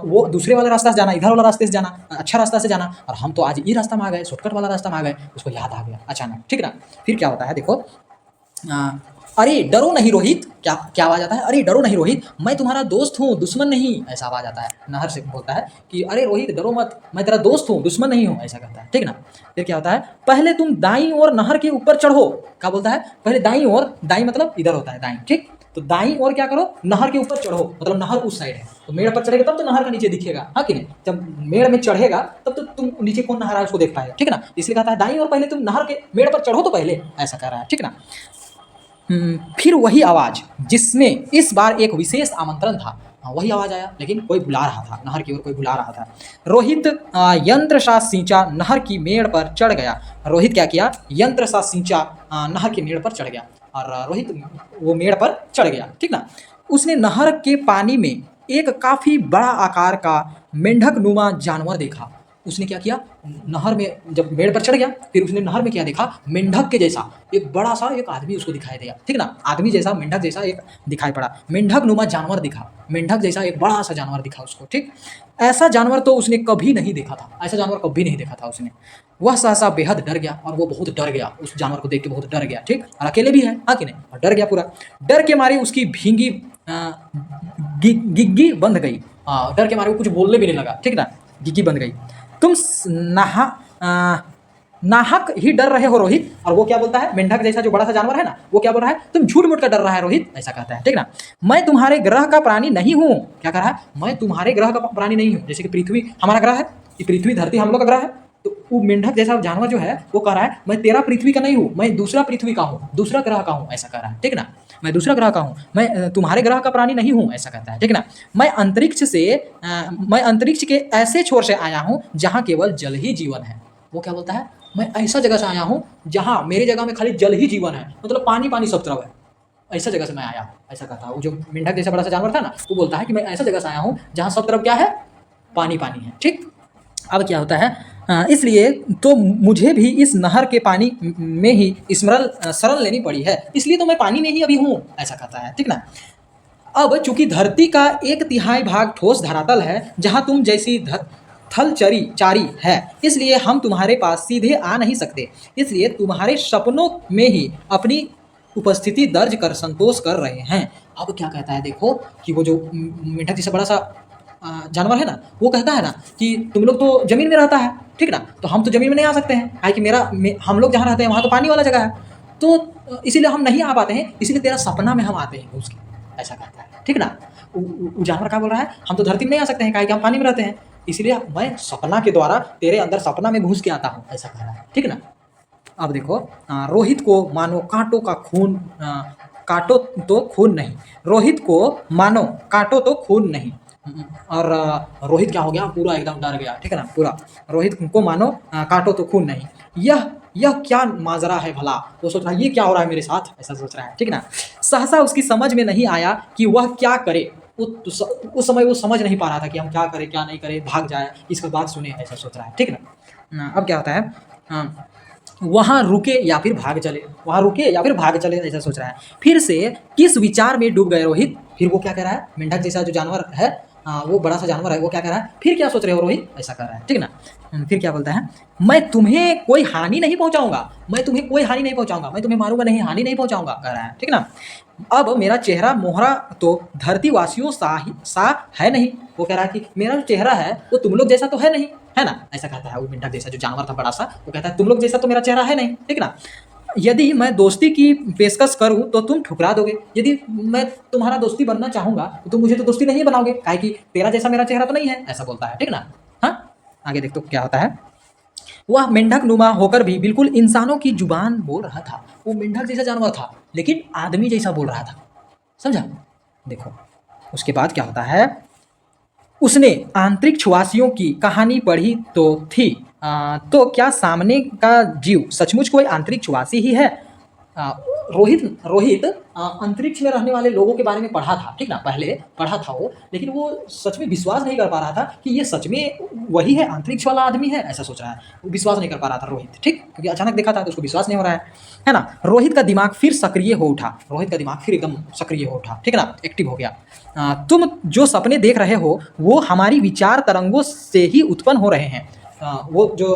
वो दूसरे वाले रास्ते से जाना, इधर वाला रास्ते से जाना, अच्छा रास्ता से जाना, और हम तो आज ये रास्ता में आ गए, शॉर्टकट वाला रास्ता में आ गए। उसको याद आ गया अचानक, ठीक ना। फिर क्या होता है देखो, अरे डरो नहीं रोहित, क्या क्या आवाज़ आता है, अरे डरो नहीं रोहित, मैं तुम्हारा दोस्त हूँ, दुश्मन नहीं, ऐसा आवाज़ आता है। नहर से बोलता है कि अरे रोहित डरो मत, मैं तेरा दोस्त हूँ, दुश्मन नहीं हूँ, ऐसा कहता है, ठीक ना। फिर क्या होता है, पहले तुम दाईं ओर नहर के ऊपर चढ़ो। क्या बोलता है, पहले दाईं ओर, दाईं मतलब इधर होता है दाईं, ठीक। तो दाईं ओर क्या करो, नहर के ऊपर चढ़ो, मतलब नहर उस साइड है, तो मेड़ पर चढ़ेगा तब तो नहर का नीचे दिखेगा, हाँ कि नहीं। जब मेड़ में चढ़ेगा तब तो तुम नीचे कौन नहर है उसको देख पाएगा, ठीक है ना। इसलिए कहता है दाईं ओर पहले तुम नहर के मेड़ पर चढ़ो तो पहले, ऐसा कह रहा है, ठीक ना। फिर वही आवाज़ जिसमें इस बार एक विशेष आमंत्रण था, वही आवाज़ आया, लेकिन कोई बुला रहा था, नहर की ओर कोई बुला रहा था। रोहित यंत्र सा सींचा नहर की मेड़ पर चढ़ गया। रोहित क्या किया, यंत्र सा सींचा नहर की मेड़ पर चढ़ गया, और रोहित वो मेड़ पर चढ़ गया, ठीक ना। उसने नहर के पानी में एक काफ़ी बड़ा आकार का मेंढक नुमा जानवर देखा। उसने क्या किया, नहर में जब मेड़ पर चढ़ गया, फिर उसने नहर में क्या देखा, मेंढक के जैसा एक बड़ा सा एक आदमी उसको दिखाई दिया, ठीक ना। आदमी जैसा, मेंढक जैसा एक दिखाई पड़ा, मेंढक नुमा जानवर दिखा, मेंढक जैसा एक बड़ा सा जानवर दिखा उसको, ठीक। ऐसा जानवर तो उसने कभी नहीं देखा था, ऐसा जानवर कभी नहीं देखा था उसने। वह सहसा बेहद डर गया, और वो बहुत डर गया, उस जानवर को देख के बहुत डर गया, ठीक। और अकेले भी है, हाँ कि नहीं, और डर गया पूरा। डर के मारे उसकी भींगी गिग्गी बंध गई, डर के मारे वो कुछ बोलने भी नहीं लगा, ठीक ना, गिग्गी बंध गई। तुम नाहक ही डर रहे हो रोहित। और वो क्या बोलता है, मेंढक जैसा जो बड़ा सा जानवर है ना, वो क्या बोल रहा है, तुम झूठ मूठ कर डर रहा है रोहित, ऐसा कहता है, ठीक ना। मैं तुम्हारे ग्रह का प्राणी नहीं हूँ। क्या कह रहा है, मैं तुम्हारे ग्रह का प्राणी नहीं हूँ। जैसे कि पृथ्वी हमारा ग्रह है, ये पृथ्वी धरती हम लोग का ग्रह है, तो वो मेंढक जैसा जानवर जो है वो कह रहा है मैं तेरा पृथ्वी का नहीं हूँ, मैं दूसरा पृथ्वी का हूँ, दूसरा ग्रह का हूँ, ऐसा कह रहा है, ठीक ना। मैं दूसरा ग्रह का हूँ, मैं तुम्हारे ग्रह का प्राणी नहीं हूँ, ऐसा कहता है, ठीक ना। मैं अंतरिक्ष के ऐसे छोर से आया हूँ जहाँ केवल जल ही जीवन है। वो क्या बोलता है, मैं ऐसा जगह से आया हूँ जहाँ मेरी जगह में खाली जल ही जीवन है, मतलब पानी पानी सब तरफ है, ऐसा जगह से मैं आया हूँ, ऐसा कहता है। वो जो मेंढक जैसा बड़ा सा जानवर था ना, वो बोलता है कि मैं ऐसा जगह से आया हूँ जहाँ सब तरफ क्या है, पानी पानी है, ठीक। अब क्या होता है, इसलिए तो मुझे भी इस नहर के पानी में ही शरण लेनी पड़ी है, इसलिए तो मैं पानी में ही अभी हूँ, ऐसा कहता है, ठीक ना। अब चूंकि धरती का 1/3 भाग ठोस धरातल है जहां तुम जैसी थलचरी चारी है, इसलिए हम तुम्हारे पास सीधे आ नहीं सकते, इसलिए तुम्हारे सपनों में ही अपनी उपस्थिति दर्ज कर संतोष कर रहे हैं। अब क्या कहता है देखो कि वो जो मेंढक जैसा बड़ा सा जानवर है ना, वो कहता है ना कि तुम लोग तो जमीन में रहता है, ठीक ना, तो हम तो जमीन में नहीं आ सकते हैं, काहे कि हम लोग जहाँ रहते हैं वहाँ तो पानी वाला जगह है, तो इसीलिए हम नहीं आ पाते हैं, इसीलिए तेरा सपना में हम आते हैं घुस के, ऐसा कहता है, ठीक ना। वो जानवर क्या बोल रहा है, हम तो धरती में नहीं आ सकते हैं, काहे कि हम पानी में रहते हैं, इसलिए मैं सपना के द्वारा तेरे अंदर सपना में घुस के आता हूँ, ऐसा कह रहा है, ठीक ना। अब देखो रोहित को मानो कांटों का खून, काटो तो खून नहीं, रोहित को मानो काटो तो खून नहीं, और रोहित क्या हो गया, पूरा एकदम डर गया, ठीक है ना, पूरा रोहित को मानो काटो तो खून नहीं, यह क्या माजरा है भला, वो सोच रहा है ये क्या हो रहा है मेरे साथ, ऐसा सोच रहा है, ठीक ना। सहसा उसकी समझ में नहीं आया कि वह क्या करे, उस समय वो समझ नहीं पा रहा था कि हम क्या करें क्या नहीं करें, भाग जाए, इसका बात सुने, ऐसा सोच रहा है, ठीक ना। अब क्या होता है, वहाँ रुके या फिर भाग चले, वहाँ रुके या फिर भाग चले, ऐसा सोच रहा है। फिर से किस विचार में डूब गए रोहित, फिर वो क्या कह रहा है, मेंढक जैसा जो जानवर है, वो बड़ा सा जानवर है, वो क्या कह रहा है, फिर क्या सोच रहे हो रोहित, ऐसा कर रहा है, ठीक ना। फिर क्या बोलता है, मैं तुम्हें कोई हानि नहीं पहुंचाऊंगा, मैं तुम्हें कोई हानि नहीं पहुंचाऊंगा, मैं तुम्हें मारूंगा नहीं, हानि नहीं पहुंचाऊंगा, कह रहा है, ठीक ना। अब मेरा चेहरा मोहरा तो धरती वासियों सा है नहीं, वो कह रहा है कि मेरा जो चेहरा है वो तुम लोग जैसा तो है नहीं, है ना, ऐसा कहता है वो मेंढक जैसा जो जानवर था बड़ा सा, वो कहता है तुम लोग जैसा तो मेरा चेहरा है नहीं, ठीक ना। यदि मैं दोस्ती की पेशकश करूं तो तुम ठुकरा दोगे, यदि मैं तुम्हारा दोस्ती बनना चाहूंगा तो तुम मुझे तो दोस्ती नहीं बनाओगे, काहे कि तेरा जैसा मेरा चेहरा तो नहीं है, ऐसा बोलता है, ठीक ना। हाँ, आगे देख तो क्या होता है, वह मेंढक नुमा होकर भी बिल्कुल इंसानों की जुबान बोल रहा था, वो मेंढक जैसा जानवर था लेकिन आदमी जैसा बोल रहा था, समझा। देखो उसके बाद क्या होता है, उसने आंतरिक छुआसियों की कहानी पढ़ी तो थी, तो क्या सामने का जीव सचमुच कोई आंतरिक छुआसी ही है। रोहित रोहित अंतरिक्ष में रहने वाले लोगों के बारे में पढ़ा था, ठीक ना, पहले पढ़ा था वो, लेकिन वो सच में विश्वास नहीं कर पा रहा था कि ये सच में वही है, अंतरिक्ष वाला आदमी है, ऐसा सोच रहा है, वो विश्वास नहीं कर पा रहा था रोहित, ठीक, क्योंकि अचानक देखा था तो उसको विश्वास नहीं हो रहा है ना। रोहित का दिमाग फिर सक्रिय हो उठा, रोहित का दिमाग फिर एकदम सक्रिय हो उठा, ठीक है ना, एक्टिव हो गया। तुम जो सपने देख रहे हो वो हमारी विचार तरंगों से ही उत्पन्न हो रहे हैं। वो जो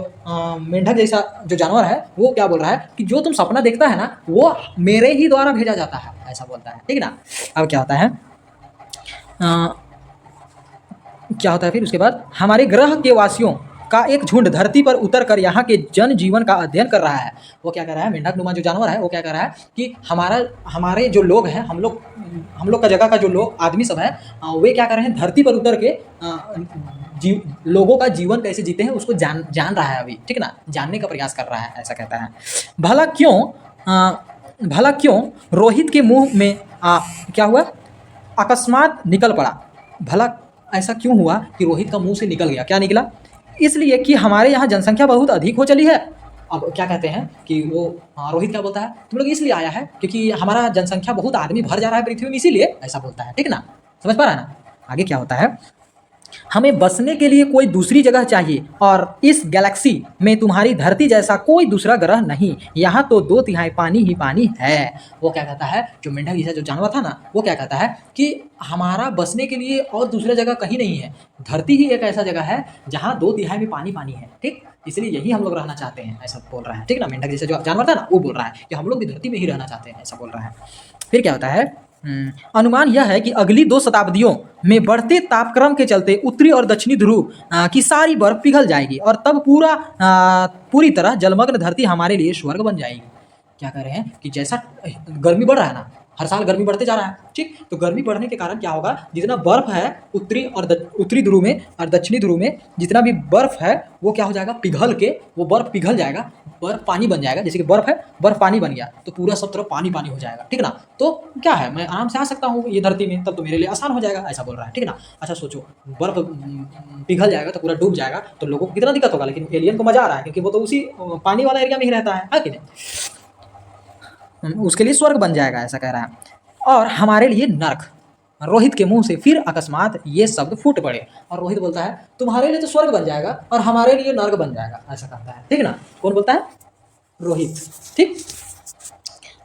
मेंढक जैसा जो जानवर है वो क्या बोल रहा है कि जो तुम सपना देखता है ना वो मेरे ही द्वारा भेजा जाता है, ऐसा बोलता है, ठीक ना। अब क्या होता है, क्या होता है फिर उसके बाद, हमारे ग्रह के वासियों का एक झुंड धरती पर उतर कर यहाँ के जन जीवन का अध्ययन कर रहा है। वो क्या कह रहा है, मेंढक नुमा जो जानवर है वो क्या कह रहा है कि हमारे जो लोग हैं, हम लोग का जगह का जो लोग आदमी सब है, वे क्या कर रहे हैं, धरती पर उतर के लोगों का जीवन कैसे जीते हैं उसको जान रहा है अभी, ठीक ना, जानने का प्रयास कर रहा है, ऐसा कहता है। भला क्यों रोहित के मुंह में क्या हुआ, अकस्मात निकल पड़ा, भला ऐसा क्यों हुआ कि रोहित का मुंह से निकल गया, क्या निकला, इसलिए कि हमारे यहाँ जनसंख्या बहुत अधिक हो चली है। अब क्या कहते हैं कि वो रोहित क्या बोलता है, तुम लोग इसलिए आया है क्योंकि हमारा जनसंख्या बहुत, आदमी भर जा रहा है पृथ्वी में, इसीलिए ऐसा बोलता है, ठीक ना, समझ पा रहा है ना। आगे क्या होता है, हमें बसने के लिए कोई दूसरी जगह चाहिए और इस गैलेक्सी में तुम्हारी धरती जैसा कोई दूसरा ग्रह नहीं, यहाँ तो 2/3 पानी ही पानी है। वो क्या कहता है, जो मेंढक जैसा जो जानवर था ना वो क्या कहता है कि हमारा बसने के लिए और दूसरी जगह कहीं नहीं है, धरती ही एक ऐसा जगह है जहाँ 2/3 में पानी पानी है, ठीक, इसलिए यही हम लोग रहना चाहते हैं, ऐसा बोल रहा है, ठीक ना। मेंढक जैसा जो जानवर था ना वो बोल रहा है कि हम लोग भी धरती में ही रहना चाहते हैं, ऐसा बोल रहा है। फिर क्या होता है, अनुमान यह है कि अगली 2 शताब्दियों में बढ़ते तापक्रम के चलते उत्तरी और दक्षिणी ध्रुव की सारी बर्फ पिघल जाएगी और तब पूरी तरह जलमग्न धरती हमारे लिए स्वर्ग बन जाएगी। क्या कह रहे हैं कि जैसा गर्मी बढ़ रहा है ना, हर साल गर्मी बढ़ते जा रहा है, ठीक, तो गर्मी बढ़ने के कारण क्या होगा, जितना बर्फ है उत्तरी ध्रुव में और दक्षिणी ध्रुव में जितना भी बर्फ है वो क्या हो जाएगा, पिघल के वो बर्फ पिघल जाएगा, बर्फ पानी बन जाएगा, जैसे कि बर्फ है बर्फ पानी बन गया तो पूरा सब तरफ पानी पानी हो जाएगा, ठीक ना। तो क्या है, मैं आराम से आ सकता हूँ ये धरती में, तब तो मेरे लिए आसान हो जाएगा, ऐसा बोल रहा है, ठीक ना। अच्छा सोचो, बर्फ पिघल जाएगा तो पूरा डूब जाएगा तो लोगों को कितना दिक्कत होगा, लेकिन एलियन को मजा आ रहा है क्योंकि वो तो उसी पानी वाला एरिया में ही रहता है कि नहीं, उसके लिए स्वर्ग बन जाएगा, ऐसा कह रहा है। और हमारे लिए नर्क। रोहित के मुंह से फिर अकस्मात ये शब्द फूट पड़े और रोहित बोलता है तुम्हारे लिए तो स्वर्ग बन जाएगा और हमारे लिए नर्क बन जाएगा, ऐसा कहता है, ठीक ना। कौन बोलता है, रोहित, ठीक।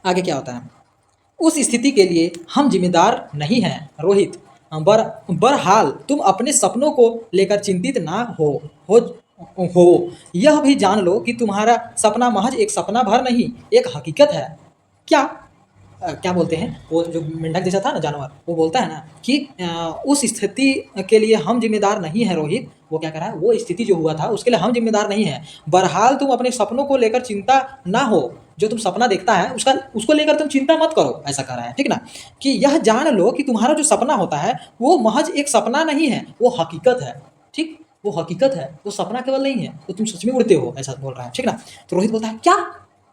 आगे क्या होता है, उस स्थिति के लिए हम जिम्मेदार नहीं हैं रोहित। बहरहाल तुम अपने सपनों को लेकर चिंतित ना हो यह भी जान लो कि तुम्हारा सपना महज एक सपना भर नहीं, एक हकीकत है। क्या क्या बोलते हैं वो जो मेंढक जैसा था ना जानवर, वो बोलता है ना कि उस स्थिति के लिए हम जिम्मेदार नहीं है रोहित। वो क्या कह रहा है, वो स्थिति जो हुआ था उसके लिए हम जिम्मेदार नहीं है। बहरहाल तुम अपने सपनों को लेकर चिंता ना हो, जो तुम सपना देखता है उसको लेकर तुम चिंता मत करो, ऐसा कह रहा है, ठीक ना। कि यह जान लो कि तुम्हारा जो सपना होता है वो महज एक सपना नहीं है, वो हकीकत है। ठीक, वो हकीकत है, वो सपना केवल नहीं है, तो तुम सच में उड़ते हो, ऐसा बोल रहा है, ठीक ना। तो रोहित बोलता है क्या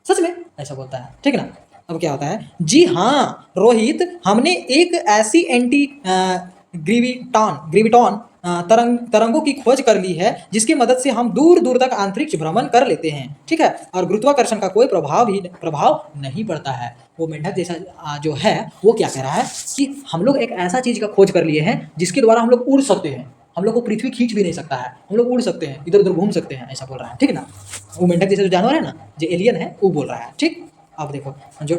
सच में, ऐसा बोलता है, ठीक ना। अब क्या होता है, जी हाँ रोहित, हमने एक ऐसी एंटी ग्रेविटॉन तरंगों की खोज कर ली है जिसकी मदद से हम दूर दूर तक अंतरिक्ष भ्रमण कर लेते हैं, ठीक है। और गुरुत्वाकर्षण का कोई प्रभाव नहीं पड़ता है। वो मेंढक जैसा जो है वो क्या कह रहा है कि हम लोग एक ऐसा चीज का खोज कर लिए हैं जिसके द्वारा हम लोग उड़ सकते हैं। हम लोग को पृथ्वी खींच भी नहीं सकता है, हम लोग उड़ सकते हैं, इधर उधर घूम सकते हैं, ऐसा बोल रहा है, ठीक ना। वो मेंढक जैसा जो जानवर है ना, जो एलियन है, वो बोल रहा है, ठीक। अब देखो जो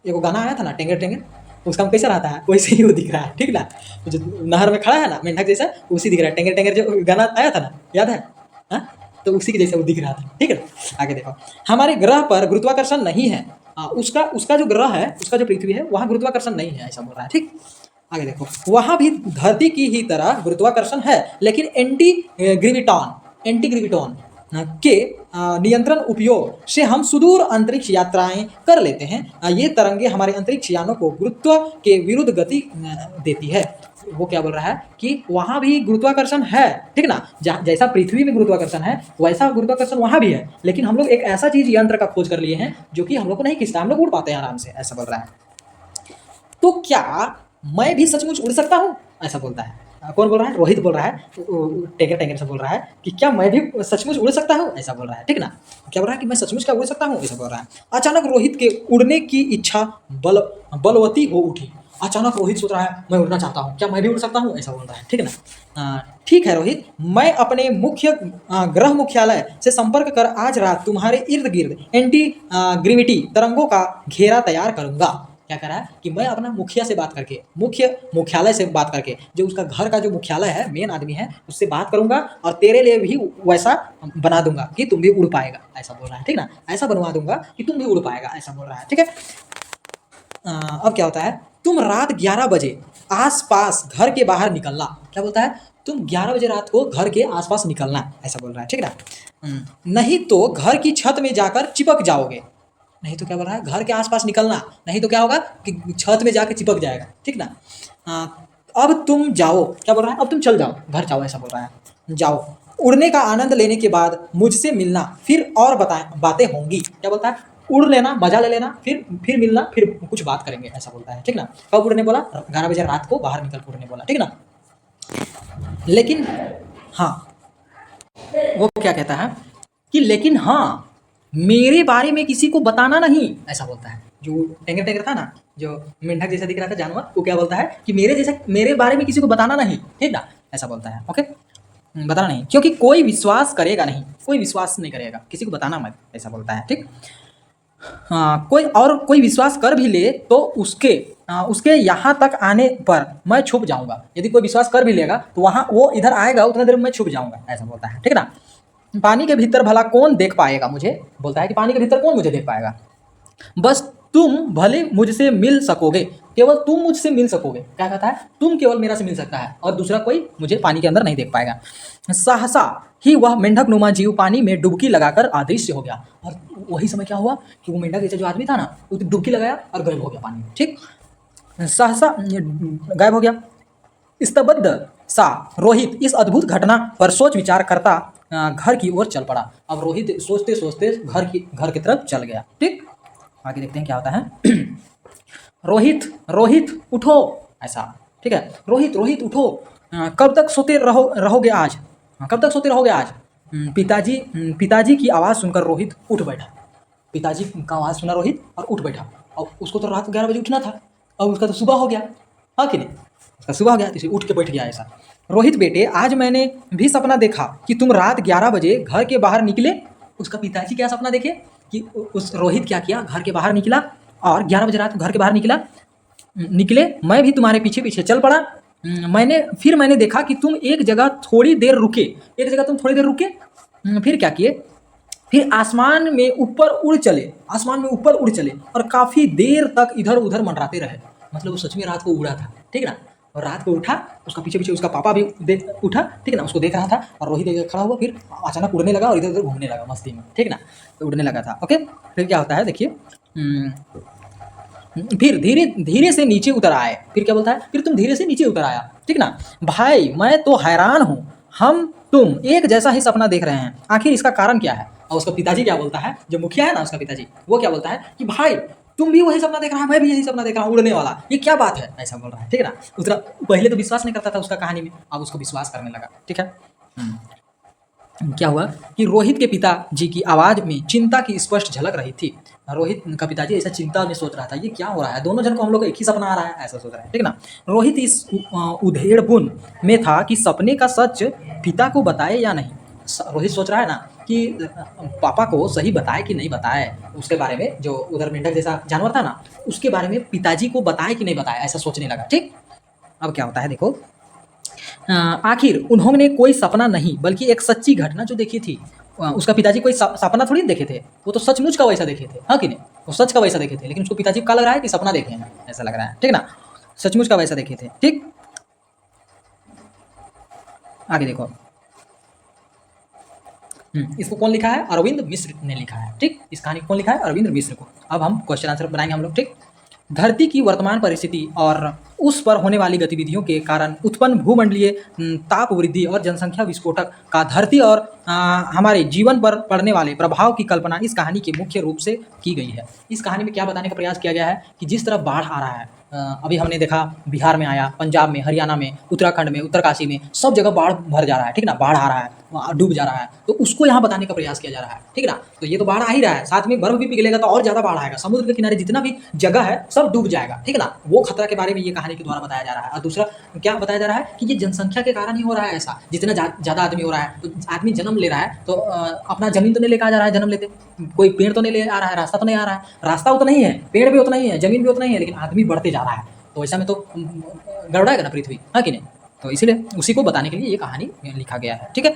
एक गाना आया था ना टेंगर टेंगर, उसका कैसा रहता है वैसे ही वो दिख रहा है, ठीक ना। जो नहर में खड़ा है ना मेंढक जैसा, उसी दिख रहा है। टेंगर टेंगर जो गाना आया था ना, याद है? हाँ, तो उसी के जैसा वो दिख रहा था, ठीक है। आगे देखो, हमारे ग्रह पर गुरुत्वाकर्षण नहीं है। उसका जो ग्रह है, उसका जो पृथ्वी है, वहाँ गुरुत्वाकर्षण नहीं है, ऐसा बोल रहा है, ठीक। आगे देखो, वहाँ भी धरती की ही तरह गुरुत्वाकर्षण है, लेकिन एंटी ग्रेविटॉन के नियंत्रण उपयोग से हम सुदूर अंतरिक्ष यात्राएं कर लेते हैं। ये तरंगे हमारे अंतरिक्ष यानों को गुरुत्व के विरुद्ध गति देती है। वो क्या बोल रहा है कि वहाँ भी गुरुत्वाकर्षण है, ठीक ना। जैसा पृथ्वी में गुरुत्वाकर्षण है वैसा गुरुत्वाकर्षण वहाँ भी है, लेकिन हम लोग एक ऐसा चीज यंत्र का खोज कर लिए हैं जो कि हम लोग को नहीं खींचता, हम लोग उड़ पाते हैं आराम से, ऐसा बोल रहा है। तो क्या मैं भी सचमुच उड़ सकता हूँ, ऐसा बोलता है। कौन बोल रहा है, रोहित बोल रहा है, टेंगर टेंगर से बोल रहा है कि क्या मैं भी सचमुच उड़ सकता हूँ, ऐसा बोल रहा है, ठीक ना। क्या बोल रहा है कि मैं सचमुच क्या उड़ सकता हूँ, ऐसा बोल रहा है। अचानक रोहित के उड़ने की इच्छा बलवती हो उठी। अचानक रोहित सोच रहा है मैं उड़ना चाहता हूँ, क्या मैं भी उड़ सकता हूँ, ऐसा बोल रहा है, ठीक ना। ठीक है रोहित, मैं अपने ग्रह मुख्यालय से संपर्क कर आज रात तुम्हारे इर्द गिर्द एंटी ग्रेविटी तरंगों का घेरा तैयार करूंगा। क्या कह रहा है कि मैं अपना मुखिया से बात करके, मुख्यालय से बात करके, जो उसका घर का जो मुख्यालय है, मेन आदमी है, उससे बात करूंगा और तेरे लिए भी वैसा बना दूंगा कि तुम भी उड़ पाएगा, ऐसा बोल रहा है, ठीक ना। ऐसा बनवा दूंगा कि तुम भी उड़ पाएगा, ऐसा बोल रहा है, ठीक है। अब क्या होता है, तुम रात 11 बजे आसपास घर के बाहर निकलना। क्या बोलता है, तुम 11 बजे रात को घर के आसपास निकलना, ऐसा बोल रहा है, ठीक ना। नहीं तो घर की छत में जाकर चिपक जाओगे। नहीं तो क्या बोल रहा है, घर के आसपास निकलना, नहीं तो क्या होगा कि छत में जाके चिपक जाएगा, ठीक ना। अब तुम जाओ, क्या बोल रहा है, अब तुम चल जाओ, घर जाओ, ऐसा बोल रहा है। जाओ, उड़ने का आनंद लेने के बाद मुझसे मिलना, फिर और बातें होंगी। क्या बोलता है, उड़ लेना, मजा ले लेना, फिर मिलना, फिर कुछ बात करेंगे, ऐसा बोलता है, ठीक ना। कब उड़ने बोला, 11 बजे रात को बाहर निकल उड़ने बोला, ठीक ना। लेकिन हाँ, वो क्या कहता है कि लेकिन हाँ, मेरे बारे में किसी को बताना नहीं, ऐसा बोलता है। जो टेंगर टेंगर था ना, जो मेंढक जैसा दिख रहा था जानवर, वो क्या बोलता है कि मेरे बारे में किसी को बताना नहीं, ठीक ना, ऐसा बोलता है। ओके, बताना नहीं, क्योंकि कोई विश्वास करेगा नहीं, कोई विश्वास नहीं करेगा, किसी को बताना मत, ऐसा बोलता है, ठीक। हाँ, कोई विश्वास कर भी ले तो उसके यहाँ तक आने पर मैं छुप जाऊंगा। यदि कोई विश्वास कर भी लेगा तो वहाँ वो इधर आएगा, उतना देर में मैं छुप जाऊंगा, ऐसा बोलता है, ठीक ना। पानी के भीतर भला कौन देख पाएगा मुझे, बोलता है कि पानी के भीतर कौन मुझे देख पाएगा। बस तुम भले मुझसे मिल सकोगे, केवल तुम मुझसे मिल सकोगे। क्या कहता है, तुम केवल मेरा से मिल सकता है और दूसरा कोई मुझे पानी के अंदर नहीं देख पाएगा। सहसा ही वह मेंढक नुमा जीव पानी में डुबकी लगाकर अदृश्य हो गया। और वही समय क्या हुआ कि वो मेंढक जैसे जो आदमी था ना, वो डुबकी लगाया और गायब हो गया पानी में, ठीक। सहसा गायब हो गया। स्तब्ध सा रोहित इस अद्भुत घटना पर सोच विचार करता घर की ओर चल पड़ा। अब रोहित सोचते सोचते घर की तरफ चल गया, ठीक। आगे देखते हैं क्या होता है। रोहित उठो, ऐसा, ठीक है। रोहित उठो, कब तक सोते रहोगे आज, कब तक सोते रहोगे आज। पिताजी की आवाज़ सुनकर रोहित उठ बैठा। पिताजी का आवाज़ सुना रोहित और उठ बैठा। अब उसको तो रात 11 बजे उठना था, अब उसका तो सुबह हो गया, हाँ कि नहीं, उसका सुबह हो गया, इसे उठ के बैठ गया ऐसा। रोहित बेटे, आज मैंने भी सपना देखा कि तुम रात 11 बजे घर के बाहर निकले। उसका पिताजी क्या सपना देखे कि उस रोहित क्या किया, घर के बाहर निकला और 11 बजे रात को घर के बाहर निकले, मैं भी तुम्हारे पीछे पीछे चल पड़ा। मैंने देखा कि तुम एक जगह थोड़ी देर रुके, फिर क्या किए, फिर आसमान में ऊपर उड़ चले और काफ़ी देर तक इधर उधर मंडराते रहे। मतलब वो सच में रात को उड़ा था, ठीक ना। और रात को उठा, उसका पीछे पीछे उसका पापा भी उठा, ठीक ना, उसको देख रहा था। और रोहित एक खड़ा हुआ, फिर अचानक उड़ने लगा और इधर उधर घूमने लगा मस्ती में, ठीक ना, तो उड़ने लगा था। ओके, फिर क्या होता है देखिए, फिर धीरे धीरे से नीचे उतर आए। फिर क्या बोलता है, फिर तुम धीरे से नीचे उतर आया, ठीक ना। भाई मैं तो हैरान हूँ, हम तुम एक जैसा ही सपना देख रहे हैं, आखिर इसका कारण क्या है। और उसका पिताजी क्या बोलता है, जो मुखिया है ना उसका पिताजी, वो क्या बोलता है कि भाई तुम भी वही सपना देख रहा है, मैं भी यही सपना देख रहा हूँ, उड़ने वाला, ये क्या बात है, ऐसा बोल रहा है, ठीक है ना। उसका पहले तो विश्वास नहीं करता था उसका कहानी में, अब उसको विश्वास करने लगा, ठीक है। क्या हुआ कि रोहित के पिताजी की आवाज़ में चिंता की स्पष्ट झलक रही थी। रोहित का पिताजी ऐसा चिंता में सोच रहा था, ये क्या हो रहा है, दोनों जन को हम लोग को एक ही सपना आ रहा है, ऐसा सोच रहा है, ठीक ना। रोहित इस उधेड़बुन में था कि सपने का सच पिता को बताए या नहीं। रोहित सोच रहा है ना कि पापा को सही बताए कि नहीं बताए, उसके बारे में, जो उधर मेंढक जैसा जानवर था ना, उसके बारे में पिताजी को बताए कि नहीं बताए, ऐसा सोचने लगा, ठीक। अब क्या होता है देखो, आखिर उन्होंने कोई सपना नहीं बल्कि एक सच्ची घटना जो देखी थी। उसका पिताजी कोई सपना थोड़ी देखे थे, वो तो सचमुच का वैसा देखे थे, हाँ कि नहीं, वो सच का वैसा देखे थे। लेकिन उसको पिताजी को क्या लग रहा है कि सपना देखे हैं, ऐसा लग रहा है, ठीक ना, सचमुच का वैसा देखे थे, ठीक। आगे देखो, इसको कौन लिखा है, अरविंद मिश्र ने लिखा है, ठीक। इस कहानी को कौन लिखा है, अरविंद मिश्र को। अब हम क्वेश्चन आंसर बनाएंगे हम लोग, ठीक। धरती की वर्तमान परिस्थिति और उस पर होने वाली गतिविधियों के कारण उत्पन्न भूमंडलीय ताप वृद्धि और जनसंख्या विस्फोटक का धरती और हमारे जीवन पर पड़ने वाले प्रभाव की कल्पना इस कहानी के मुख्य रूप से की गई है। इस कहानी में क्या बताने का प्रयास किया गया है कि जिस तरह बाढ़ आ रहा है, अभी हमने देखा बिहार में आया, पंजाब में, हरियाणा में, उत्तराखंड में, उत्तरकाशी में, सब जगह बाढ़ भर जा रहा है, ठीक ना, बाढ़ आ रहा है, डूब जा रहा है, तो उसको यहाँ बताने का प्रयास किया जा रहा है, ठीक ना। तो ये तो बाढ़ आ ही रहा है, साथ में बर्फ भी पिघलेगा तो और ज़्यादा बाढ़ आएगा, समुद्र के किनारे जितना भी जगह है सब डूब जाएगा, ठीक ना। वो खतरा के बारे में ये कहानी के द्वारा बताया जा रहा है। और दूसरा क्या बताया जा रहा है कि ये जनसंख्या के कारण ही हो रहा है ऐसा, जितना ज़्यादा आदमी हो रहा है, तो आदमी जन्म ले रहा है तो अपना जमीन तो नहीं लेकर आ जा रहा है, जन्म लेते कोई पेड़ तो नहीं ले आ रहा है, रास्ता तो नहीं आ रहा है, रास्ता उतना ही है, पेड़ भी उतना ही है, जमीन भी उतना ही है, लेकिन आदमी बढ़ते जा रहा है, तो ऐसा में तो गड़बड़ाएगा ना पृथ्वी, हाँ कि नहीं। तो इसीलिए उसी को बताने के लिए ये कहानी लिखा गया है, ठीक है।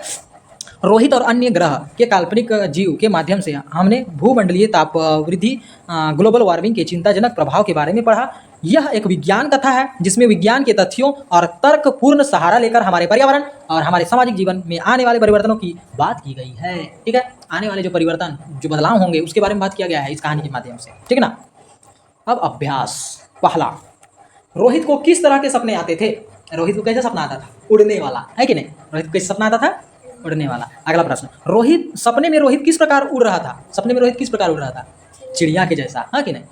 रोहित और अन्य ग्रह के काल्पनिक जीव के माध्यम से हमने भूमंडलीय ताप वृद्धि, ग्लोबल वार्मिंग के चिंताजनक प्रभाव के बारे में पढ़ा। यह एक विज्ञान कथा है जिसमें विज्ञान के तथ्यों और तर्कपूर्ण सहारा लेकर हमारे पर्यावरण और हमारे सामाजिक जीवन में आने वाले परिवर्तनों की बात की गई है, ठीक है। आने वाले जो परिवर्तन, जो बदलाव होंगे उसके बारे में बात किया गया है इस कहानी के माध्यम से, ठीक ना। अब अभ्यास पहला, रोहित को किस तरह के सपने आते थे। रोहित को कैसा सपना आता था, उड़ने वाला, है कि नहीं। रोहित को कैसा सपना आता था, उड़ने वाला। अगला प्रश्न, सपने में रोहित किस प्रकार उड़ रहा था, चिड़िया के जैसा, हाँ कि नहीं।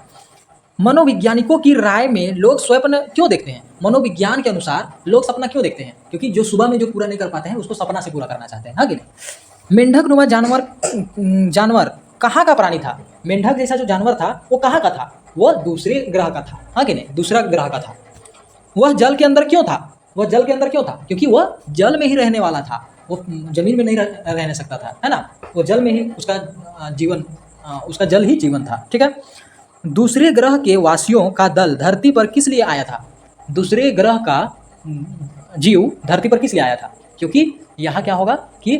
मनोवैज्ञानिकों की राय में लोग स्वप्न क्यों देखते हैं, मनोविज्ञान के अनुसार लोग सपना क्यों देखते हैं, क्योंकि जो सुबह में जो पूरा नहीं कर पाते हैं उसको सपना से पूरा करना चाहते हैं, हाँ कि नहीं। मेंढक नुमा जानवर कहाँ का प्राणी था, मेंढक जैसा जो जानवर था वो कहाँ का था, वह दूसरे ग्रह का था, हाँ कि नहीं, दूसरा ग्रह का था। वह जल के अंदर क्यों था, क्योंकि वह जल में ही रहने वाला था, वो जमीन में नहीं रह नहीं सकता था, है ना, वो जल में ही उसका जल ही जीवन था, ठीक है। दूसरे ग्रह के वासियों का दल धरती पर किस लिए आया था, दूसरे ग्रह का जीव धरती पर किस लिए आया था, क्योंकि यहाँ क्या होगा कि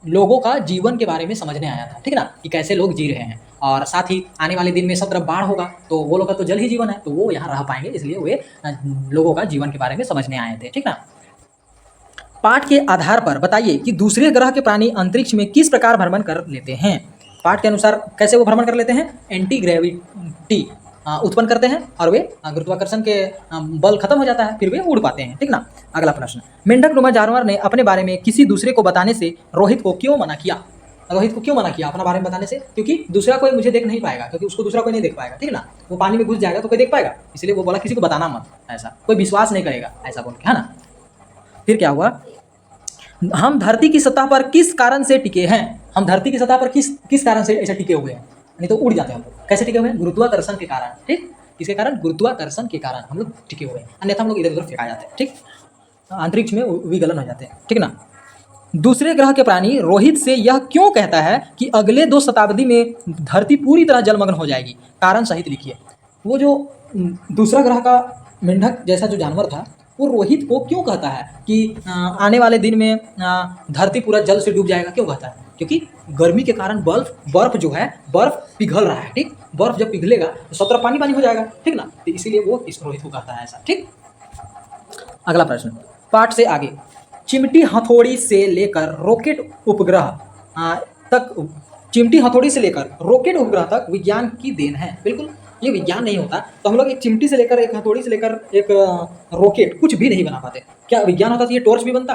लोगों का जीवन के बारे में समझने आया था, ठीक ना, कि कैसे लोग जी रहे हैं। और साथ ही आने वाले दिन में सब तरफ बाढ़ होगा, तो वो लोग का तो जल ही जीवन है, तो वो यहाँ रह पाएंगे, इसलिए वे लोगों का जीवन के बारे में समझने आए थे, ठीक ना। पाठ के आधार पर बताइए कि दूसरे ग्रह के प्राणी अंतरिक्ष में किस प्रकार भ्रमण कर लेते हैं। पाठ के अनुसार कैसे वो भ्रमण कर लेते हैं, एंटी ग्रेविटी उत्पन्न करते हैं और वे गुरुत्वाकर्षण के बल खत्म हो जाता है, फिर वे उड़ पाते हैं, ठीक ना। अगला प्रश्न, मेंढक नुमा जानवर ने अपने बारे में किसी दूसरे को बताने से रोहित को क्यों मना किया अपना बारे में बताने से, क्योंकि दूसरा कोई मुझे देख नहीं पाएगा, क्योंकि उसको दूसरा कोई नहीं देख पाएगा, ठीक ना, वो पानी में घुस जाएगा तो कोई देख पाएगा, इसलिए वो बोला किसी को बताना मत, ऐसा कोई विश्वास नहीं करेगा, ऐसा बोल के, है ना। फिर क्या हुआ, हम धरती की सतह पर किस कारण से टिके हैं, हम धरती की सतह पर किस कारण से ऐसा टिके हुए हैं, नहीं तो उड़ जाते हैं हम लोग। कैसे टिके हुए हैं, गुरुत्वाकर्षण के कारण, ठीक, किसके कारण, गुरुत्वाकर्षण के कारण हम लोग टिके हुए हैं, अन्यथा हम लोग इधर उधर फेंका जाते हैं, ठीक, अंतरिक्ष में विगलन हो जाते हैं, ठीक ना। दूसरे ग्रह के प्राणी रोहित से यह क्यों कहता है कि अगले 2 शताब्दी में धरती पूरी तरह जलमग्न हो जाएगी? कारण सहित लिखिए। वो जो दूसरा ग्रह का मेंढक जैसा जो जानवर था, वो रोहित को क्यों कहता है कि आने वाले दिन में धरती पूरा जल से डूब जाएगा? क्यों कहता है? क्योंकि गर्मी के कारण बर्फ जो है, बर्फ पिघल रहा है। ठीक, बर्फ जब पिघलेगा तो सब तरफ पानी पानी हो जाएगा। ठीक ना, तो इसीलिए वो इस रोहित को कहता है ऐसा। ठीक, अगला प्रश्न पाठ से आगे। चिमटी हथौड़ी से लेकर रॉकेट उपग्रह तक, चिमटी हथौड़ी से लेकर रॉकेट उपग्रह तक विज्ञान की देन है। बिल्कुल, ये विज्ञान नहीं होता तो हम लोग एक चिमटी से लेकर, एक हथौड़ी से लेकर एक रॉकेट कुछ भी नहीं बना पाते। क्या विज्ञान होता तो ये टॉर्च भी बनता?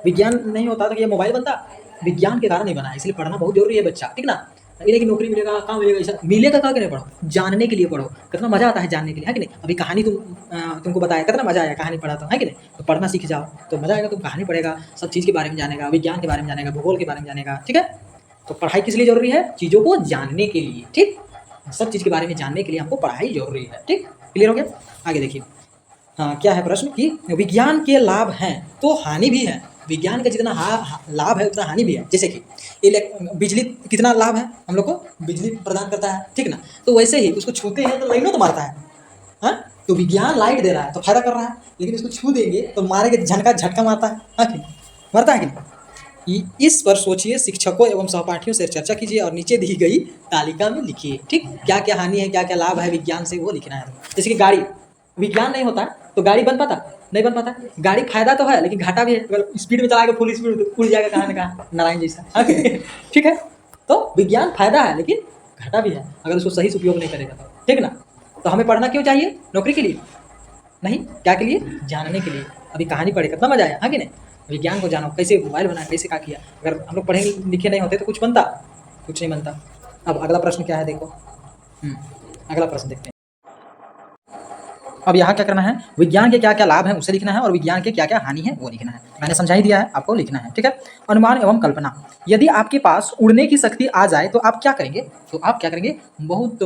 विज्ञान नहीं होता तो ये मोबाइल बनता? विज्ञान के कारण नहीं बना, इसलिए पढ़ना बहुत जरूरी है बच्चा। ठीक ना, ये नहीं कि नौकरी मिलेगा, कहाँ मिलेगा, ऐसा मिलेगा कहाँ के नहीं, पढ़ो, जानने के लिए पढ़ो। कितना मजा आता है जानने के लिए, है कि नहीं? अभी कहानी तुमको बताया, कितना मजा आया कहानी पढ़ा तो, है कि नहीं? तो पढ़ना सीख जाओ तो मजा आएगा, तुम कहानी पढ़ेगा, सब चीज़ के बारे में जानेगा, विज्ञान के बारे में जानेगा, भूगोल के बारे में जानेगा। ठीक है, तो पढ़ाई किस लिए जरूरी है? चीज़ों को जानने के लिए। ठीक, सब चीज़ के बारे में जानने के लिए हमको पढ़ाई जरूरी है। ठीक, क्लियर हो गया? आगे देखिए। हाँ, क्या है प्रश्न कि विज्ञान के लाभ हैं तो हानि भी है। विज्ञान का जितना लाभ है उतना हानि भी है। जैसे कि बिजली, कितना लाभ है, हम लोग को बिजली प्रदान करता है। ठीक ना, तो वैसे ही उसको छूते हैं तो लाइनों तो मारता है। हाँ, तो विज्ञान लाइट दे रहा है तो फायदा कर रहा है, लेकिन इसको छू देंगे तो मारेंगे, झटका मारता है। हाँ कि मारता है कि? इस पर सोचिए, शिक्षकों एवं सहपाठियों से चर्चा कीजिए और नीचे दी गई तालिका में लिखिए। ठीक, क्या क्या हानि है, क्या क्या लाभ है विज्ञान से, वो लिखना है। जैसे कि गाड़ी, विज्ञान नहीं होता तो गाड़ी बन पाता? नहीं बन पाता। गाड़ी फायदा तो है लेकिन घाटा भी है। अगर स्पीड में चलाएगा, फुल स्पीड तो उड़ जाएगा कहाँ ना कहाँ, नारायण जैसा। ठीक है, तो विज्ञान फायदा है लेकिन घाटा भी है अगर उसको सही से उपयोग नहीं करेगा तो। ठीक ना, तो हमें पढ़ना क्यों चाहिए? नौकरी के लिए नहीं, क्या के लिए? जानने के लिए। अभी कहानी पढ़े, कितना मजा आया, हाँ कि नहीं? विज्ञान को जानो, कैसे मोबाइल बनाया, कैसे क्या किया। अगर हम लोग पढ़े लिखे नहीं होते तो कुछ बनता? कुछ नहीं बनता। अब अगला प्रश्न क्या है, देखो। अगला प्रश्न देखते हैं। अब यहाँ क्या करना है? विज्ञान के क्या क्या लाभ हैं उसे लिखना है और विज्ञान के क्या क्या हानि है वो लिखना है। मैंने समझा ही दिया है, आपको लिखना है। ठीक है, अनुमान एवं कल्पना। यदि आपके पास उड़ने की शक्ति आ जाए तो आप क्या करेंगे? तो आप क्या करेंगे? बहुत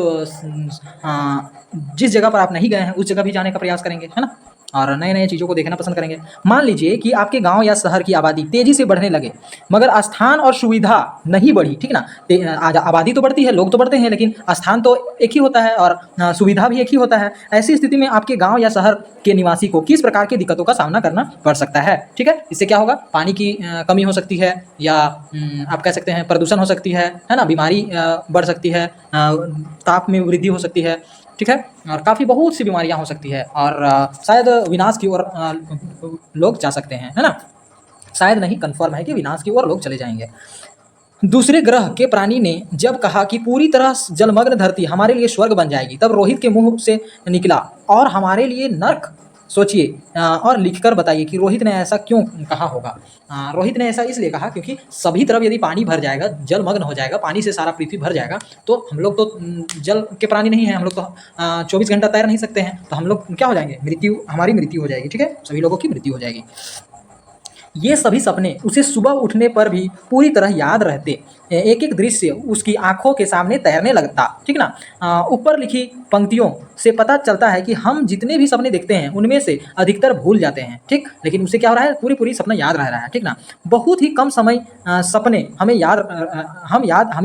जिस जगह पर आप नहीं गए हैं उस जगह भी जाने का प्रयास करेंगे, है ना, और नए नए चीज़ों को देखना पसंद करेंगे। मान लीजिए कि आपके गांव या शहर की आबादी तेजी से बढ़ने लगे मगर स्थान और सुविधा नहीं बढ़ी। ठीक ना, आबादी तो बढ़ती है, लोग तो बढ़ते हैं, लेकिन स्थान तो एक ही होता है और सुविधा भी एक ही होता है। ऐसी स्थिति में आपके गांव या शहर के निवासी को किस प्रकार की दिक्कतों का सामना करना पड़ सकता है? ठीक है, इससे क्या होगा? पानी की कमी हो सकती है, या आप कह सकते हैं प्रदूषण हो सकती है ना, बीमारी बढ़ सकती है, ताप में वृद्धि हो सकती है। ठीक है, और काफ़ी बहुत सी बीमारियां हो सकती है और शायद विनाश की ओर लोग जा सकते हैं, है ना। शायद नहीं, कंफर्म है कि विनाश की ओर लोग चले जाएंगे। दूसरे ग्रह के प्राणी ने जब कहा कि पूरी तरह जलमग्न धरती हमारे लिए स्वर्ग बन जाएगी, तब रोहित के मुंह से निकला और हमारे लिए नर्क। सोचिए और लिखकर बताइए कि रोहित ने ऐसा क्यों कहा होगा। रोहित ने ऐसा इसलिए कहा क्योंकि सभी तरफ यदि पानी भर जाएगा, जलमग्न हो जाएगा, पानी से सारा पृथ्वी भर जाएगा, तो हम लोग तो जल के प्राणी नहीं हैं, हम लोग तो 24 घंटा तैर नहीं सकते हैं, तो हम लोग क्या हो जाएंगे? हमारी मृत्यु हो जाएगी। ठीक है, सभी लोगों की मृत्यु हो जाएगी। ये सभी सपने उसे सुबह उठने पर भी पूरी तरह याद रहते। एक एक दृश्य उसकी आंखों के सामने तैरने लगता। ठीक ना, ऊपर लिखी पंक्तियों से पता चलता है कि हम जितने भी सपने देखते हैं उनमें से अधिकतर भूल जाते हैं। ठीक, लेकिन उसे क्या हो रहा है? पूरी सपना याद रह रहा है। ठीक ना, बहुत ही कम समय सपने हमें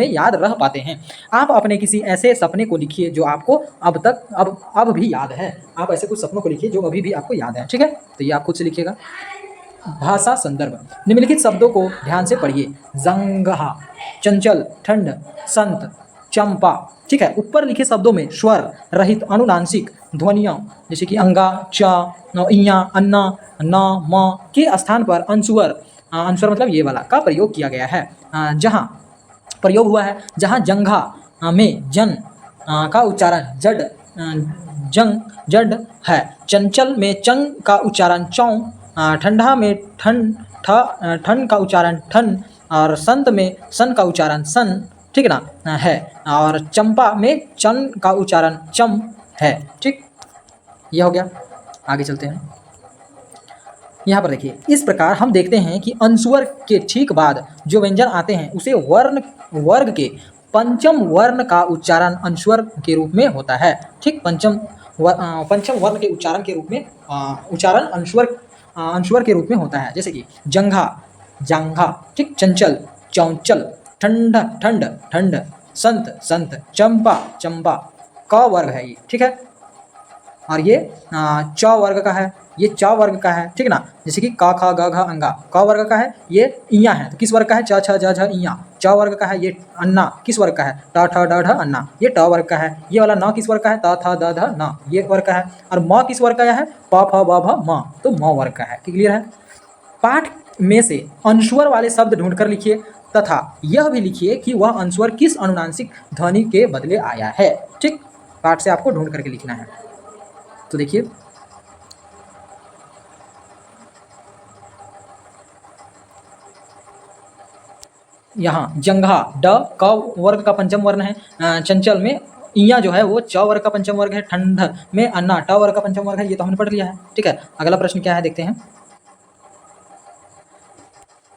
याद रह पाते हैं। आप अपने किसी ऐसे सपने को लिखिए जो आपको अब भी याद है। आप ऐसे कुछ सपनों को लिखिए जो अभी भी आपको याद है। ठीक है, तो ये आप खुद से लिखिएगा। भाषा संदर्भ। निम्नलिखित शब्दों को ध्यान से पढ़िए। जंगहा, चंचल, ठंड, संत, चंपा। ठीक है, ऊपर लिखे शब्दों में स्वर रहित अनुनासिक ध्वनियों जैसे कि अंगा, च, इया, अन्ना, न, म के स्थान पर अंशुवर मतलब ये वाला का प्रयोग किया गया है। जहाँ प्रयोग हुआ है, जहाँ जंघा में जन का उच्चारण जड है, चंचल में चंग का उच्चारण चौ, ठंडा में ठन का उच्चारण ठन, और संत में सन का उच्चारण सन। ठीक ना है, और चंपा में चन का उच्चारण चम है। ठीक, यह हो गया। आगे चलते हैं। यहाँ पर देखिए, इस प्रकार हम देखते हैं कि अनुस्वर के ठीक बाद जो व्यंजन आते हैं उसे वर्ग के पंचम वर्ण का उच्चारण अनुस्वर के रूप में होता है। ठीक, पंचम वर्ण के उच्चारण के रूप में अनुस्वर के रूप में होता है। जैसे कि जंघा जांघा, ठीक, चंचल, चौंचल, ठंड ठंड ठंड, संत संत, चंपा चंपा, क वर्ग है ये, ठीक है। और ये च वर्ग का है, ये च वर्ग का है, ठीक ना। जैसे कि क ख ग घ अंगा, क वर्ग का है, ये इया है तो किस वर्ग का है, च छ ज झ इया। च वर्ग का है, ये अन्ना किस वर्ग का है, ट ठ ड ढ अन्ना, ये ट वर्ग का है। ये वाला न किस वर्ग का है, त थ द ध न, ये वर्ग का है। और म किस वर्ग का है, प फ ब भ म, तो म वर्ग का है। क्लियर है। पाठ में से अनुस्वर वाले शब्द ढूंढकर लिखिए तथा यह भी लिखिए कि वह अनुस्वर किस अनुनासिक ध्वनि के बदले आया है, ठीक। पाठ से आपको ढूंढ करके लिखना है। तो देखिए यहाँ जंघा ड क वर्ग का पंचम वर्ण है, चंचल में इया जो है वो च वर्ग का पंचम वर्ग है, ठंड में अन्ना ट वर्ग का पंचम वर्ग है। ये तो हमने पढ़ लिया है, ठीक है। अगला प्रश्न क्या है देखते हैं।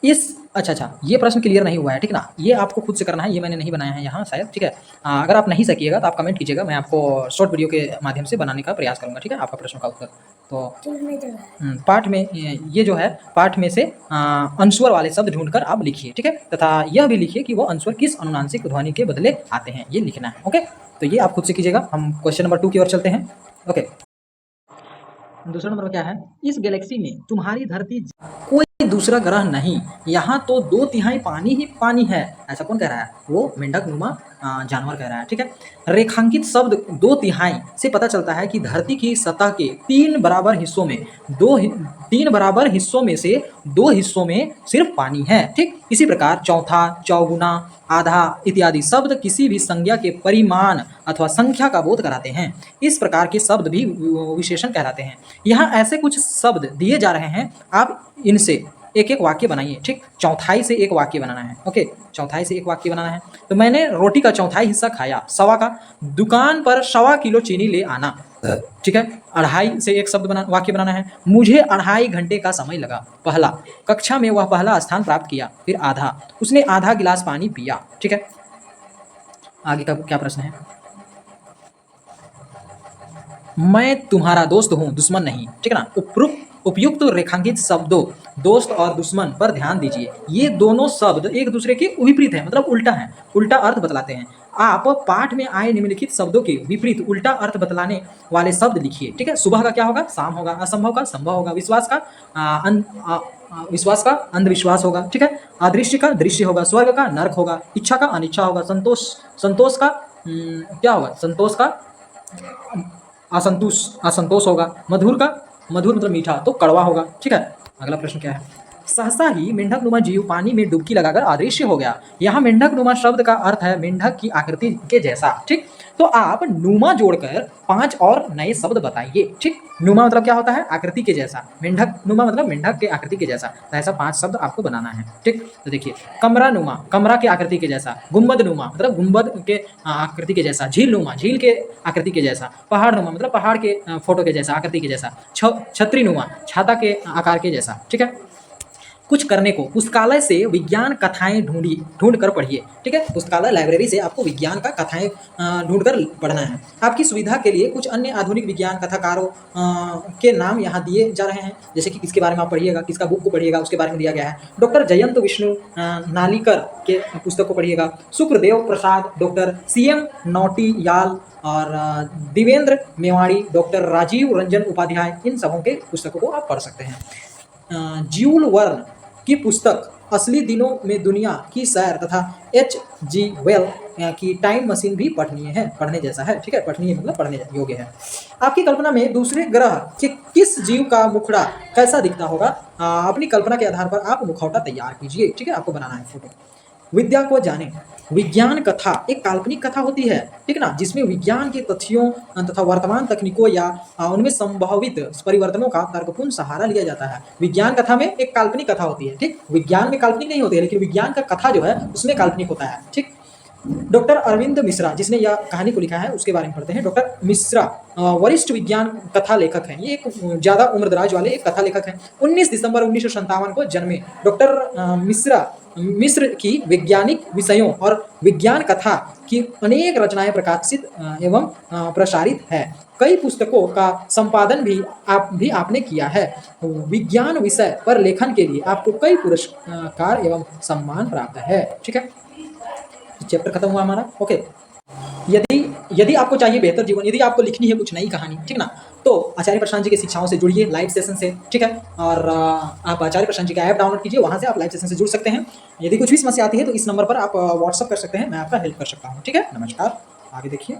इस अच्छा ये प्रश्न क्लियर नहीं हुआ है, ठीक ना। ये आपको खुद से करना है, ये मैंने नहीं बनाया है यहाँ शायद, ठीक है। अगर आप नहीं सकिएगा तो आप कमेंट कीजिएगा, मैं आपको शॉर्ट वीडियो के माध्यम से बनाने का प्रयास करूँगा, ठीक है, आपका प्रश्न का उत्तर। तो पाठ में ये जो है, पाठ में से अनुस्वर वाले शब्द ढूंढकर आप लिखिए, ठीक है, तथा यह भी लिखिए कि वो अनुस्वर किस अनुनासिक ध्वनि के बदले आते हैं, ये लिखना है। ओके, तो ये आप खुद से कीजिएगा। हम क्वेश्चन नंबर 2 की ओर चलते हैं। ओके, दूसरा नंबर क्या है, इस गैलेक्सी में तुम्हारी धरती कोई दूसरा ग्रह नहीं, यहाँ तो 2/3 पानी ही पानी है। ऐसा कौन कह रहा है, वो मेंढक नुमा जानवर कह रहा है, ठीक है। रेखांकित शब्द 2/3 से पता चलता है कि धरती की सतह के 3 बराबर हिस्सों में 3 बराबर हिस्सों में से 2 हिस्सों में सिर्फ पानी है, ठीक। इसी प्रकार चौथा, चौगुना, आधा इत्यादि शब्द किसी भी संज्ञा के परिमाण अथवा संख्या का बोध कराते हैं। इस प्रकार के शब्द भी विशेषण कहलाते हैं। यहाँ ऐसे कुछ शब्द दिए जा रहे हैं, आप इनसे एक एक वाक्य बनाइए, ठीक। चौथाई से एक वाक्य बनाना है। ओके, चौथाई से एक वाक्य बनाना है। तो मैंने रोटी का चौथाई हिस्सा खाया, सवा का, दुकान पर 1.25 किलो चीनी ले आना, ठीक है। अढ़ाई से एक शब्द वाक्य बनाना है। मुझे 2.5 घंटे का समय लगा। पहला, कक्षा में वह पहला स्थान प्राप्त किया। फिर आधा, उसने आधा गिलास पानी पिया, ठीक है। आगे का क्या प्रश्न है, मैं तुम्हारा दोस्त हूँ, दुश्मन नहीं, ठीक है ना। उपयुक्त रेखांकित शब्दों दोस्त और दुश्मन पर ध्यान दीजिए। ये दोनों शब्द एक दूसरे के विपरीत हैं, मतलब उल्टा है, उल्टा अर्थ बतलाते हैं। आप पाठ में आए निम्नलिखित शब्दों के विपरीत उल्टा अर्थ बतलाने वाले शब्द लिखिए, ठीक है। सुबह का क्या होगा, शाम होगा। असंभव का संभव होगा। विश्वास का अंधविश्वास होगा, ठीक है। अदृश्य का दृश्य होगा। स्वर्ग का नरक होगा। इच्छा का अनिच्छा होगा। संतोष का क्या होगा, संतोष का असंतोष होगा। मधुर का मधुर मतलब मीठा, तो कड़वा होगा, ठीक है। अगला प्रश्न क्या है, सहसा ही मेंढक नुमा जीव पानी में डुबकी लगाकर अदृश्य हो गया। यहाँ मेंढक नुमा शब्द का अर्थ है मेंढक की आकृति के जैसा, ठीक। तो आप नुमा जोड़कर 5 और नए शब्द बताइए, ठीक। नुमा मतलब क्या होता है, आकृति के जैसा। मेंढक नुमा मतलब मेंढक के आकृति के जैसा। तो ऐसा 5 शब्द आपको बनाना है, ठीक। तो देखिए, कमरा नुमा, कमरा के आकृति के जैसा। गुंबद नुमा मतलब गुंबद के आकृति के जैसा। झील नुमा, झील के आकृति के जैसा। पहाड़ नुमा मतलब पहाड़ के फोटो के जैसा, आकृति के जैसा। छतरी नुमा, छाता के आकार के जैसा, ठीक है। कुछ करने को, पुस्तकालय से विज्ञान कथाएं ढूंढ कर पढ़िए, ठीक है। पुस्तकालय लाइब्रेरी से आपको विज्ञान का कथाएं ढूंढ कर पढ़ना है। आपकी सुविधा के लिए कुछ अन्य आधुनिक विज्ञान कथाकारों के नाम यहाँ दिए जा रहे हैं, जैसे कि किसके बारे में आप पढ़िएगा, किसका बुक को पढ़िएगा, उसके बारे में दिया गया है। डॉक्टर जयंत विष्णु नालिकर के पुस्तक को पढ़िएगा। शुक्रदेव प्रसाद, डॉक्टर CM नौटियाल और दिवेंद्र मेवाड़ी, डॉक्टर राजीव रंजन उपाध्याय, इन सबों के पुस्तकों को आप पढ़ सकते हैं। ज्यूल वर्न की पुस्तक असली दिनों में दुनिया की सैर तथा H.G. वेल की टाइम मशीन भी पढ़नीय है, पढ़ने जैसा है, ठीक है। पढ़नीय मतलब पढ़ने योग्य है। आपकी कल्पना में दूसरे ग्रह के किस जीव का मुखड़ा कैसा दिखता होगा, अपनी कल्पना के आधार पर आप मुखौटा तैयार कीजिए, ठीक है। आपको बनाना है फोटो। विद्या को जाने, विज्ञान कथा एक काल्पनिक कथा होती है, ठीक ना, जिसमें विज्ञान के तथ्यों तथा वर्तमान तकनीकों या उनमें संभावित परिवर्तनों का तर्कपूर्ण सहारा लिया जाता है। विज्ञान कथा में एक काल्पनिक कथा होती है, ठीक। विज्ञान में काल्पनिक नहीं होती है, लेकिन विज्ञान का कथा जो है उसमें काल्पनिक होता है, ठीक। डॉक्टर अरविंद मिश्रा, जिसने यह कहानी को लिखा है, उसके बारे में पढ़ते हैं। डॉक्टर मिश्रा वरिष्ठ विज्ञान कथा लेखक हैं। ये एक ज़्यादा उम्र दराज वाले एक कथा लेखक हैं। 19 दिसंबर 1957 को जन्मे डॉक्टर मिश्रा मिस्र की वैज्ञानिक विषयों और विज्ञान कथा की अनेक रचनाएं प्रकाशित एवं प्रसारित है। कई पुस्तकों का संपादन भी आपने किया है। विज्ञान विषय पर लेखन के लिए आपको कई पुरस्कार एवं सम्मान प्राप्त है। ठीक है, चैप्टर खत्म हुआ हमारा। ओके, यदि यदि आपको चाहिए बेहतर जीवन, यदि आपको लिखनी है कुछ नई कहानी, ठीक ना, तो आचार्य प्रशांत जी की शिक्षाओं से जुड़िए लाइव सेशन से। ठीक है, और आप आचार्य प्रशांत जी का ऐप डाउनलोड कीजिए, वहां से आप लाइव सेशन से जुड़ सकते हैं। यदि कुछ भी समस्या आती है तो इस नंबर पर आप व्हाट्सअप कर सकते हैं, मैं आपका हेल्प कर सकता हूँ। ठीक है, नमस्कार, आगे देखिए।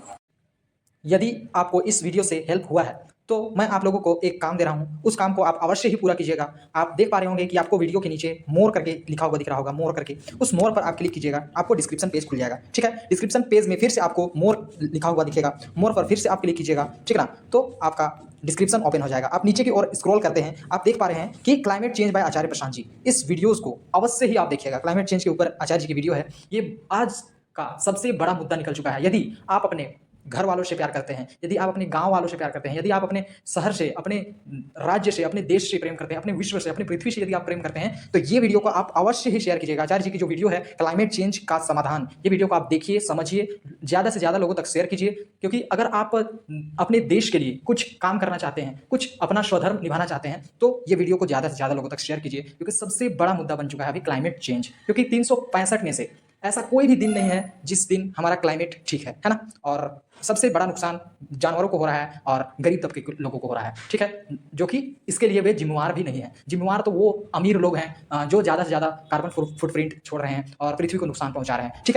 यदि आपको इस वीडियो से हेल्प हुआ है तो मैं आप लोगों को एक काम दे रहा हूं, उस काम को आप अवश्य ही पूरा कीजिएगा। आप देख पा रहे होंगे कि आपको वीडियो के नीचे मोर करके लिखा हुआ दिख रहा होगा, मोर करके, उस मोर पर आप क्लिक कीजिएगा, आपको डिस्क्रिप्शन पेज खुल जाएगा। ठीक है, डिस्क्रिप्शन पेज में फिर से आपको मोर लिखा हुआ दिखेगा, मोर पर फिर से आप क्लिक कीजिएगा, ठीक है ना, तो आपका डिस्क्रिप्शन ओपन हो जाएगा। आप नीचे की ओर स्क्रॉल करते हैं, आप देख पा रहे हैं कि क्लाइमेट चेंज बाय आचार्य प्रशांत जी, इस वीडियोस को अवश्य ही आप देखिएगा। क्लाइमेट चेंज के ऊपर आचार्य जी की वीडियो है, ये आज का सबसे बड़ा मुद्दा निकल चुका है। यदि आप अपने घर वालों से प्यार करते हैं, यदि आप अपने गांव वालों से प्यार करते हैं, यदि आप अपने शहर से, अपने राज्य से, अपने देश से प्रेम करते हैं, अपने विश्व से, अपनी पृथ्वी से यदि आप प्रेम करते हैं, तो ये वीडियो को आप अवश्य ही शेयर कीजिएगा। आचार्य जी की जो वीडियो है क्लाइमेट चेंज का समाधान, ये वीडियो को आप देखिए, समझिए, ज़्यादा से ज़्यादा लोगों तक शेयर कीजिए। क्योंकि अगर आप अपने देश के लिए कुछ काम करना चाहते हैं, कुछ अपना स्वधर्म निभाना चाहते हैं, तो ये वीडियो को ज़्यादा से ज़्यादा लोगों तक शेयर कीजिए। क्योंकि सबसे बड़ा मुद्दा बन चुका है अभी क्लाइमेट चेंज। क्योंकि 365 में से ऐसा कोई भी दिन नहीं है जिस दिन हमारा क्लाइमेट ठीक है ना। और सबसे बड़ा नुकसान जानवरों को हो रहा है और गरीब तबके के लोगों को हो रहा है। ठीक है, जो कि इसके लिए वे जिम्मेवार भी नहीं है। जिम्मेवार तो वो अमीर लोग हैं जो ज़्यादा से ज़्यादा कार्बन फुटप्रिंट छोड़ रहे हैं और पृथ्वी को नुकसान पहुंचा रहे हैं। ठीक है।